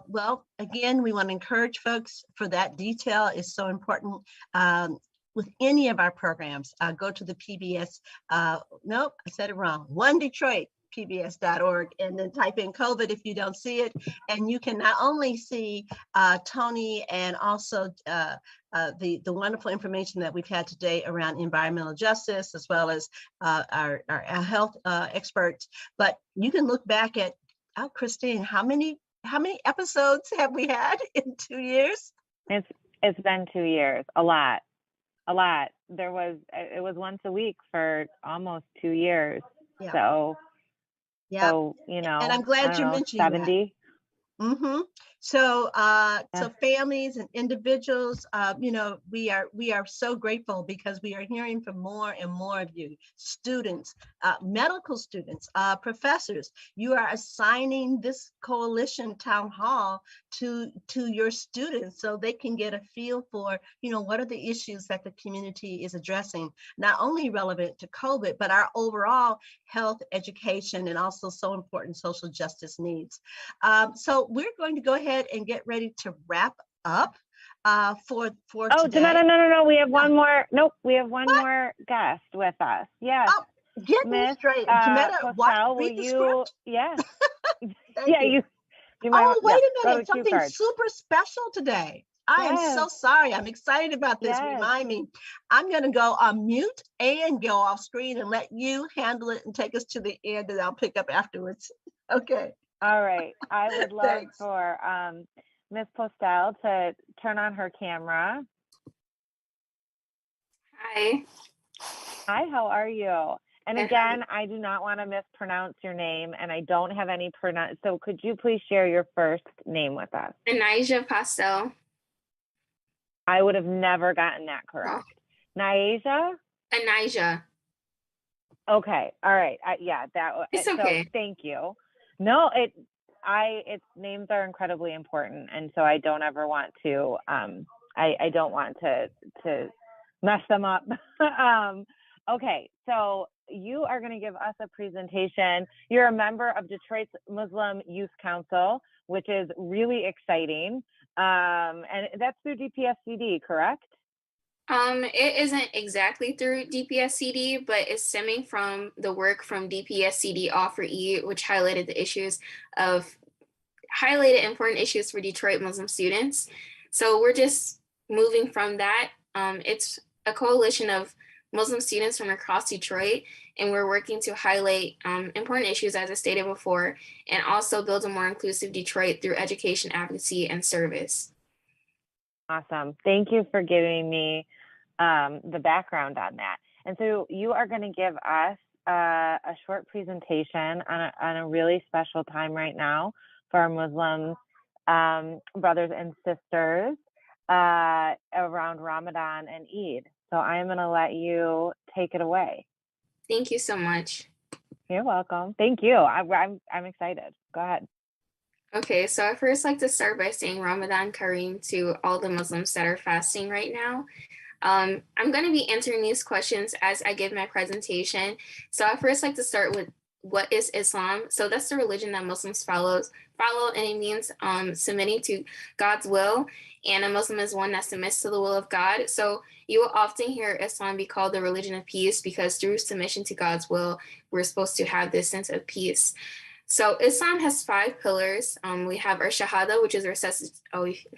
Well, again, we want to encourage folks for that detail is so important. With any of our programs, go to the PBS, nope, I said it wrong, One Detroit, pbs.org, and then type in COVID if you don't see it. And you can not only see Tony and also the wonderful information that we've had today around environmental justice, as well as our health experts, but you can look back at, oh, Christine, how many episodes have we had in 2 years? It's been 2 years, a lot. It was once a week for almost 2 years. Yeah. So, Yeah. so, you know, and I'm glad you're mentioning 70. Mm-hmm. So, so families and individuals, you know, we are so grateful because we are hearing from more and more of you, students, medical students, professors. You are assigning this coalition town hall to your students so they can get a feel for, you know, what are the issues that the community is addressing, not only relevant to COVID, but our overall health, education, and also so important social justice needs. So we're going to go ahead and get ready to wrap up for today. Jametta, no. We have one more. Nope, we have one more guest with us. Yes. Oh, get me Miss straight. Jametta, read the script? Yeah. Yeah, you might. Oh, wait a go minute. to cue Something cards. super special today. I am so sorry. I'm excited about this. Yes. Remind me. I'm going to go on mute and go off screen and let you handle it and take us to the end, and I'll pick up afterwards. Okay. All right. I would love for Ms. Postel to turn on her camera. Hi. Hi, how are you? And again, I do not want to mispronounce your name, and I don't have any so could you please share your first name with us? Anijah Postel. I would have never gotten that correct. No. Naija? Anijah. Okay. All right. Yeah, it's okay. So thank you. No, its names are incredibly important, and so I don't ever want to I don't want to mess them up. Okay, so you are going to give us a presentation. You're a member of Detroit's Muslim Youth Council, which is really exciting, and that's through DPSCD, correct? It isn't exactly through DPSCD, but it's stemming from the work from DPSCD Offer E, which highlighted important issues for Detroit Muslim students. So we're just moving from that. It's a coalition of Muslim students from across Detroit, and we're working to highlight important issues, as I stated before, and also build a more inclusive Detroit through education, advocacy, and service. Awesome. Thank you for giving me the background on that. And so you are going to give us a short presentation on a really special time right now for our Muslim brothers and sisters around Ramadan and Eid. So I'm going to let you take it away. Thank you so much. You're welcome. Thank you. I'm excited. Go ahead. Okay, so I first like to start by saying Ramadan Kareem to all the Muslims that are fasting right now. I'm going to be answering these questions as I give my presentation. So I first like to start with, what is Islam? So that's the religion that Muslims follow, and it means submitting to God's will. And a Muslim is one that submits to the will of God. So you will often hear Islam be called the religion of peace, because through submission to God's will, we're supposed to have this sense of peace. So Islam has 5 pillars. We have our Shahada, which is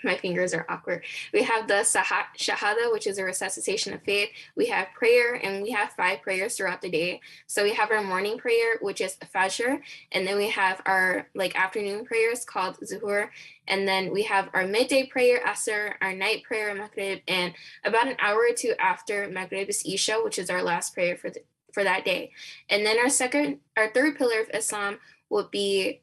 my fingers are awkward. We have the Shahada, which is a resuscitation of faith. We have prayer, and we have 5 prayers throughout the day. So we have our morning prayer, which is Fajr, and then we have our afternoon prayers called Zuhur, and then we have our midday prayer, Asr, our night prayer, Maghrib, and about an hour or 2 after Maghrib is Isha, which is our last prayer for that day. And then our third pillar of Islam would be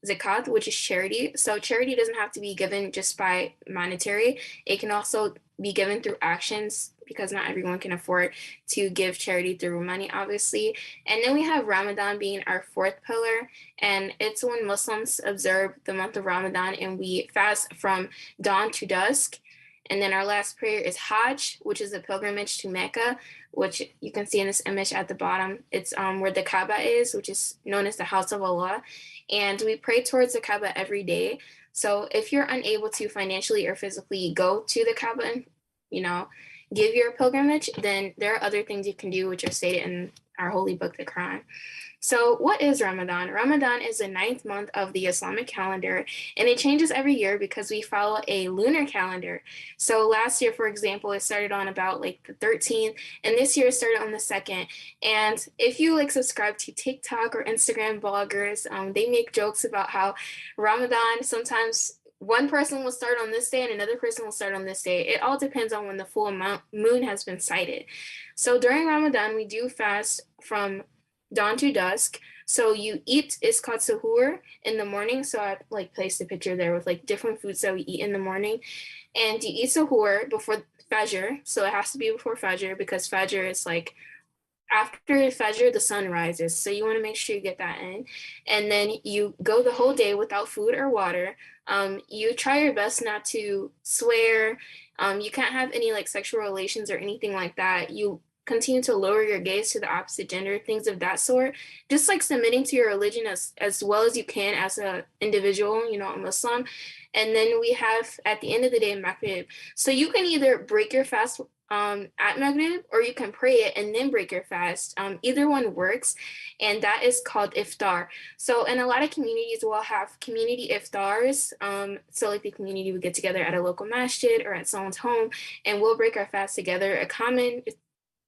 zakat, which is charity. So charity doesn't have to be given just by monetary. It can also be given through actions, because not everyone can afford to give charity through money, obviously. And then we have Ramadan being our fourth pillar, and it's when Muslims observe the month of Ramadan and we fast from dawn to dusk. And then our last prayer is Hajj, which is a pilgrimage to Mecca, which you can see in this image at the bottom. It's where the Kaaba is, which is known as the house of Allah. And we pray towards the Kaaba every day. So if you're unable to financially or physically go to the Kaaba and, give your pilgrimage, then there are other things you can do, which are stated in our holy book, the Quran. So what is Ramadan? Ramadan is the 9th month of the Islamic calendar, and it changes every year because we follow a lunar calendar. So last year, for example, it started on about like the 13th, and this year it started on the 2nd. And if you subscribe to TikTok or Instagram bloggers, they make jokes about how Ramadan, sometimes one person will start on this day and another person will start on this day. It all depends on when the full moon has been sighted. So during Ramadan, we do fast from dawn to dusk. So you eat, it's called suhoor in the morning. So I placed a picture there with different foods that we eat in the morning. And you eat suhoor before Fajr. So it has to be before Fajr because Fajr is after Fajr, the sun rises. So you want to make sure you get that in. And then you go the whole day without food or water. You try your best not to swear. You can't have any sexual relations or anything like that. You continue to lower your gaze to the opposite gender, things of that sort. Just submitting to your religion as well as you can as an individual, a Muslim. And then we have, at the end of the day, Maghrib. So you can either break your fast at Maghrib, or you can pray it and then break your fast. Either one works, and that is called iftar. So in a lot of communities, we'll have community iftars. So the community would get together at a local masjid or at someone's home, and we'll break our fast together.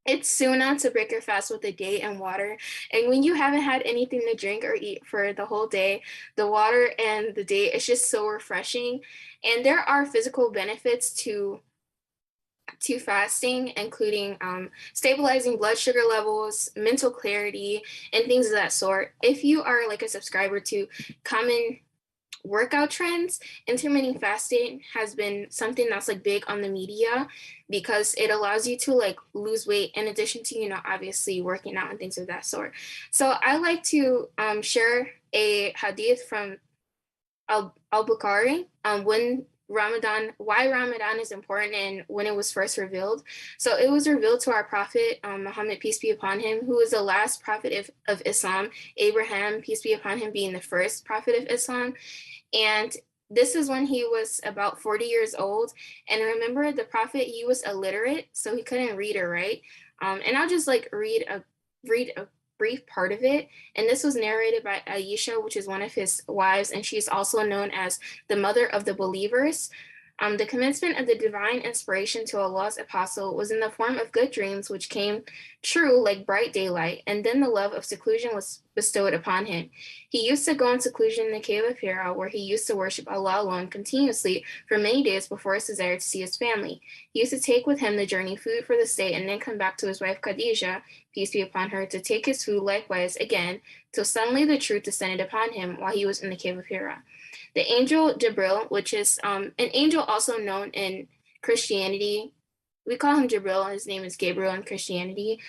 It's sunnah to break your fast with a date and water. And when you haven't had anything to drink or eat for the whole day, the water and the date is just so refreshing. And there are physical benefits to fasting, including stabilizing blood sugar levels, mental clarity, and things of that sort. If you are a subscriber to common workout trends, intermittent fasting has been something that's big on the media because it allows you to lose weight in addition to obviously working out and things of that sort. So I like to share a hadith from al-Bukhari why Ramadan is important and when it was first revealed. So it was revealed to our prophet, Muhammad, peace be upon him, who was the last prophet of Islam, Abraham, peace be upon him, being the first prophet of Islam. And this is when he was about 40 years old. And remember, the prophet, he was illiterate, so he couldn't read or write. And I'll just read a brief part of it. And this was narrated by Aisha, which is one of his wives, and she's also known as the mother of the believers. The commencement of the divine inspiration to Allah's apostle was in the form of good dreams, which came true like bright daylight, and then the love of seclusion was bestowed upon him. He used to go in seclusion in the cave of Hira, where he used to worship Allah alone continuously for many days before his desire to see his family. He used to take with him the journey food for the stay, and then come back to his wife Khadijah, peace be upon her, to take his food likewise again, till suddenly the truth descended upon him while he was in the cave of Hira. The angel Jibril, which is an angel also known in Christianity, we call him Jibril, his name is Gabriel in Christianity.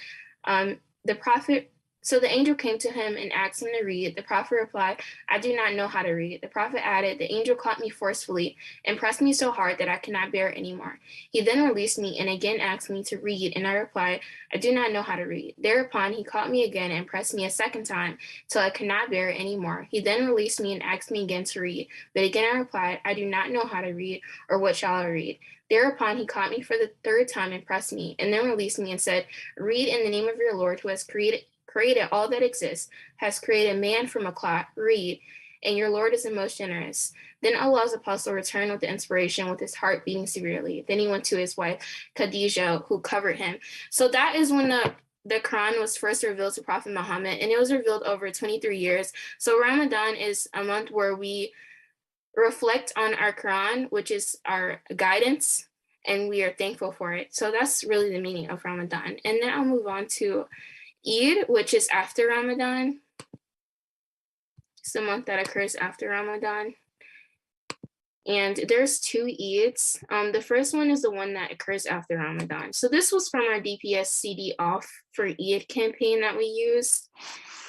So the angel came to him and asked him to read. The prophet replied, I do not know how to read. The prophet added, the angel caught me forcefully and pressed me so hard that I cannot bear it anymore. He then released me and again asked me to read, and I replied, I do not know how to read. Thereupon he caught me again and pressed me a second time till I could not bear it anymore. He then released me and asked me again to read. But again I replied, I do not know how to read, or what shall I read? Thereupon he caught me for the third time and pressed me, and then released me and said, read in the name of your Lord, who has created all that exists, has created man from a clot. Read, and your Lord is the most generous. Then Allah's apostle returned with the inspiration with his heart beating severely. Then he went to his wife, Khadijah, who covered him. So that is when the Quran was first revealed to Prophet Muhammad, and it was revealed over 23 years. So Ramadan is a month where we reflect on our Quran, which is our guidance, and we are thankful for it. So that's really the meaning of Ramadan. And then I'll move on to Eid, which is after Ramadan. It's the month that occurs after Ramadan. And there's two Eids. The first one is the one that occurs after Ramadan. So this was from our DPS CD Off for Eid campaign that we used.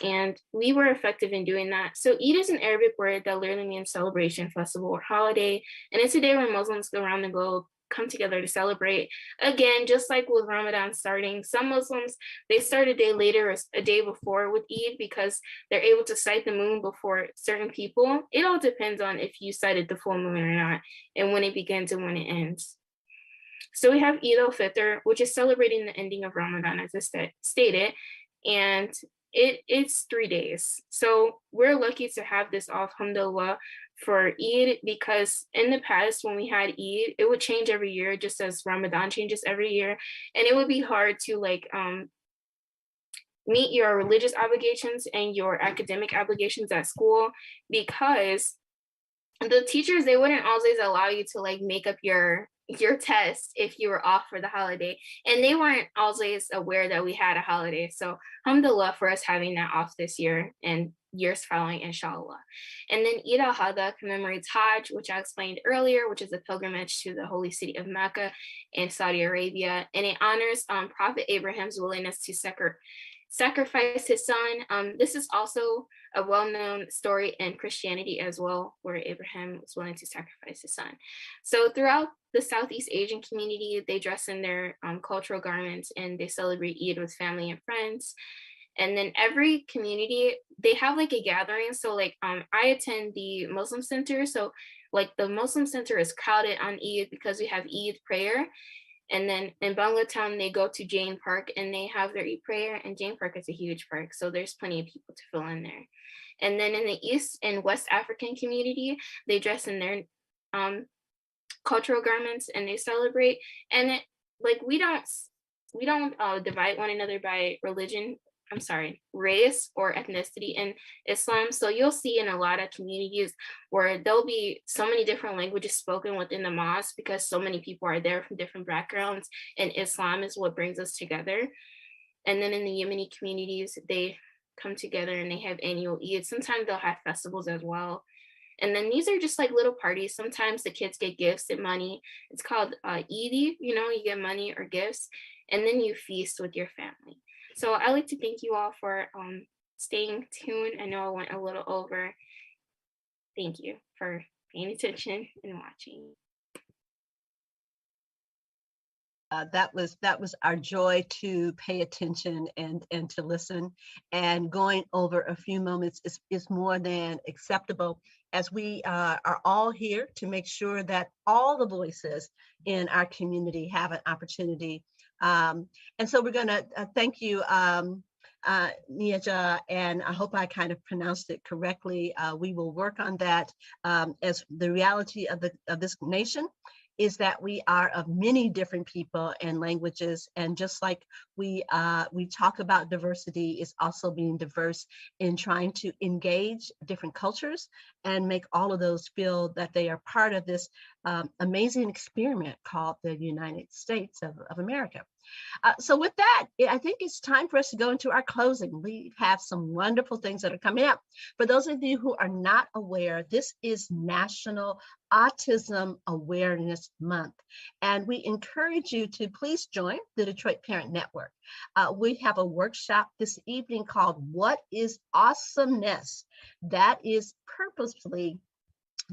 And we were effective in doing that. So Eid is an Arabic word that literally means celebration, festival, or holiday. And it's a day where Muslims around the globe come together to celebrate. Again, just like with Ramadan starting, some Muslims, they start a day later or a day before with Eid because they're able to sight the moon before certain people. It all depends on if you sighted the full moon or not, and when it begins and when it ends. So we have Eid al-Fitr, which is celebrating the ending of Ramadan, as I stated, and it's 3 days. So we're lucky to have this off, alhamdulillah, for Eid, because in the past when we had Eid, it would change every year, just as Ramadan changes every year, and it would be hard to like meet your religious obligations and your academic obligations at school, because the teachers, they wouldn't always allow you to like make up your test if you were off for the holiday, and they weren't always aware that we had a holiday. So alhamdulillah for us having that off this year and years following, inshallah. And then Eid al-Adha commemorates Hajj, which I explained earlier, which is a pilgrimage to the holy city of Mecca in Saudi Arabia, and it honors Prophet Abraham's willingness to sacrifice his son. This is also a well-known story in Christianity as well, where Abraham was willing to sacrifice his son. So throughout the Southeast Asian community, they dress in their cultural garments and they celebrate Eid with family and friends. And then every community, they have like a gathering. So like I attend the Muslim center. So like the Muslim center is crowded on Eid because we have Eid prayer. And then in Bangla Town, they go to Jain Park and they have their Eid prayer, and Jain Park is a huge park. So there's plenty of people to fill in there. And then in the East and West African community, they dress in their cultural garments and they celebrate. And it, like we don't divide one another by race or ethnicity in Islam. So you'll see in a lot of communities where there'll be so many different languages spoken within the mosque because so many people are there from different backgrounds, and Islam is what brings us together. And then in the Yemeni communities, they come together and they have annual Eid. Sometimes they'll have festivals as well. And then these are just like little parties. Sometimes the kids get gifts and money. It's called Eid, you get money or gifts, and then you feast with your family. So I'd like to thank you all for staying tuned. I know I went a little over. Thank you for paying attention and watching. That was our joy to pay attention and to listen, and going over a few moments is more than acceptable, as we are all here to make sure that all the voices in our community have an opportunity. And so we're going to thank you, Niaja, and I hope I kind of pronounced it correctly. We will work on that, as the reality of this nation is that we are of many different people and languages, and just like we talk about diversity, is also being diverse in trying to engage different cultures and make all of those feel that they are part of this amazing experiment called the United States of America. So with that, I think it's time for us to go into our closing. We have some wonderful things that are coming up. For those of you who are not aware, this is National Autism Awareness Month, and we encourage you to please join the Detroit Parent Network. We have a workshop this evening called What is Awesomeness? That is purposefully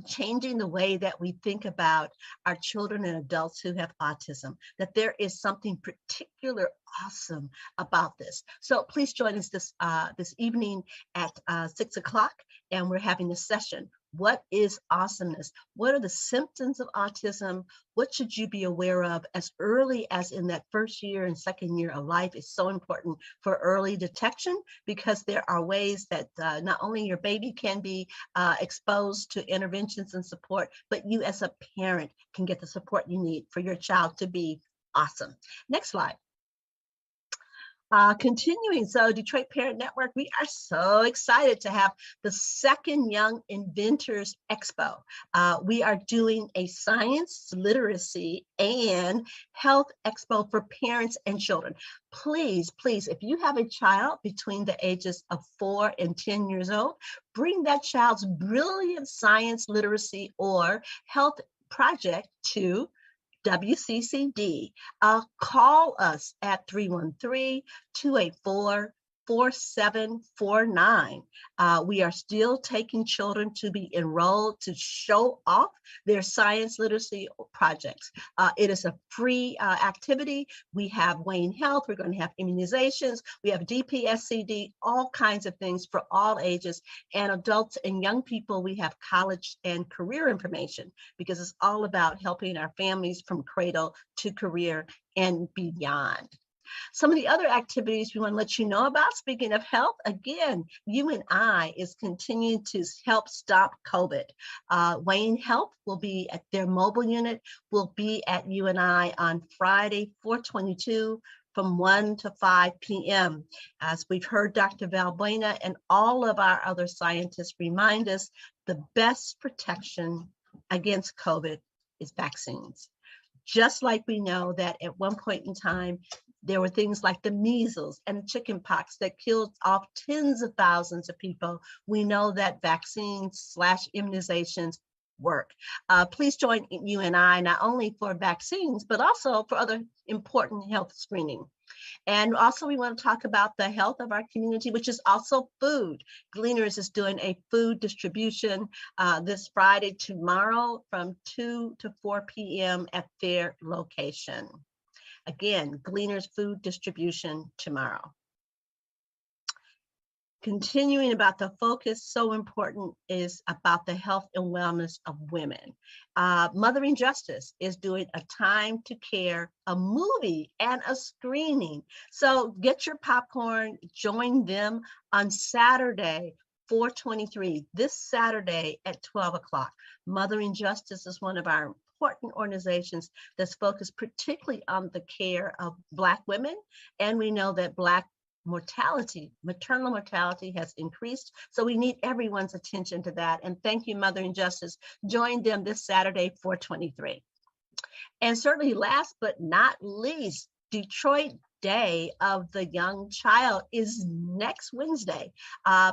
changing the way that we think about our children and adults who have autism, that there is something particular awesome about this. So please join us this evening at 6 o'clock, and we're having a session. What is awesomeness? What are the symptoms of autism? What should you be aware of as early as in that first year and second year of life? Is so important for early detection, because there are ways that not only your baby can be exposed to interventions and support, but you as a parent can get the support you need for your child to be awesome. Next slide. Continuing, so Detroit Parent Network, we are so excited to have the second Young Inventors Expo. We are doing a science, literacy, and health expo for parents and children. Please, please, if you have a child between the ages of 4 and 10 years old, bring that child's brilliant science, literacy, or health project to WCCD. Call us at 313-284-4749. We are still taking children to be enrolled to show off their science literacy projects. It is a free activity. We have Wayne Health, we're going to have immunizations, we have DPSCD, all kinds of things for all ages, and adults and young people. We have college and career information, because it's all about helping our families from cradle to career and beyond. Some of the other activities we want to let you know about, speaking of health, again, UNI is continuing to help stop COVID. Wayne Health will be at their mobile unit, will be at UNI on Friday, 4/22 from 1 to 5 p.m. As we've heard Dr. Valbuena and all of our other scientists remind us, the best protection against COVID is vaccines. Just like we know that at one point in time, there were things like the measles and chicken pox that killed off tens of thousands of people. We know that vaccines / immunizations work. Please join UNI not only for vaccines, but also for other important health screening. And also we want to talk about the health of our community, which is also food. Gleaners is doing a food distribution this Friday, tomorrow, from 2 to 4 p.m. at their location. Again, Gleaners food distribution tomorrow. Continuing about the focus, so important, is about the health and wellness of women. Mothering Justice is doing a Time to Care, a movie and a screening. So get your popcorn, join them on Saturday, 4/23, this Saturday at 12 o'clock. Mothering Justice is one of our important organizations that's focused particularly on the care of Black women. And we know that Black mortality, maternal mortality, has increased. So we need everyone's attention to that. And thank you, Mothering Justice. Join them this Saturday, 4/23. And certainly last but not least, Detroit Day of the Young Child is next Wednesday.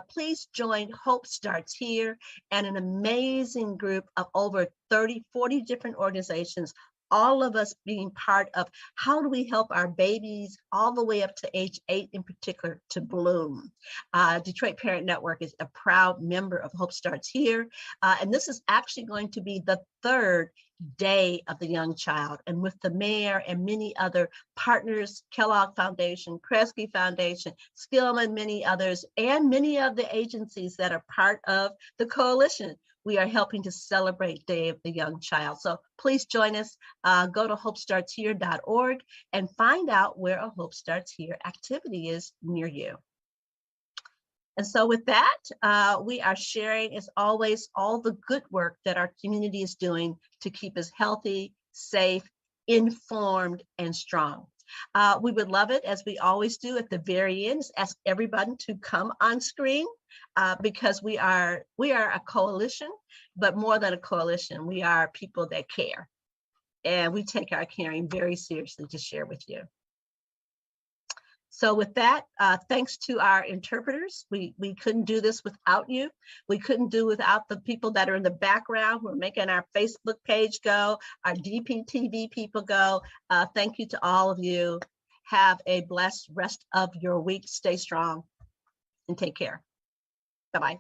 Please join Hope Starts Here and an amazing group of over 30, 40 different organizations, all of us being part of how do we help our babies all the way up to age 8 in particular to bloom. Detroit Parent Network is a proud member of Hope Starts Here. And this is actually going to be the third Day of the Young Child. And with the mayor and many other partners, Kellogg Foundation, Kresge Foundation, Skillman, many others, and many of the agencies that are part of the coalition, we are helping to celebrate Day of the Young Child. So please join us. Go to hopestartshere.org and find out where a Hope Starts Here activity is near you. And so with that, we are sharing, as always, all the good work that our community is doing to keep us healthy, safe, informed, and strong. We would love it, as we always do at the very end, ask everybody to come on screen, because we are a coalition, but more than a coalition, we are people that care. And we take our caring very seriously to share with you. So with that, thanks to our interpreters. We couldn't do this without you. We couldn't do without the people that are in the background who are making our Facebook page go, our DPTV people go. Thank you to all of you. Have a blessed rest of your week. Stay strong and take care. Bye-bye.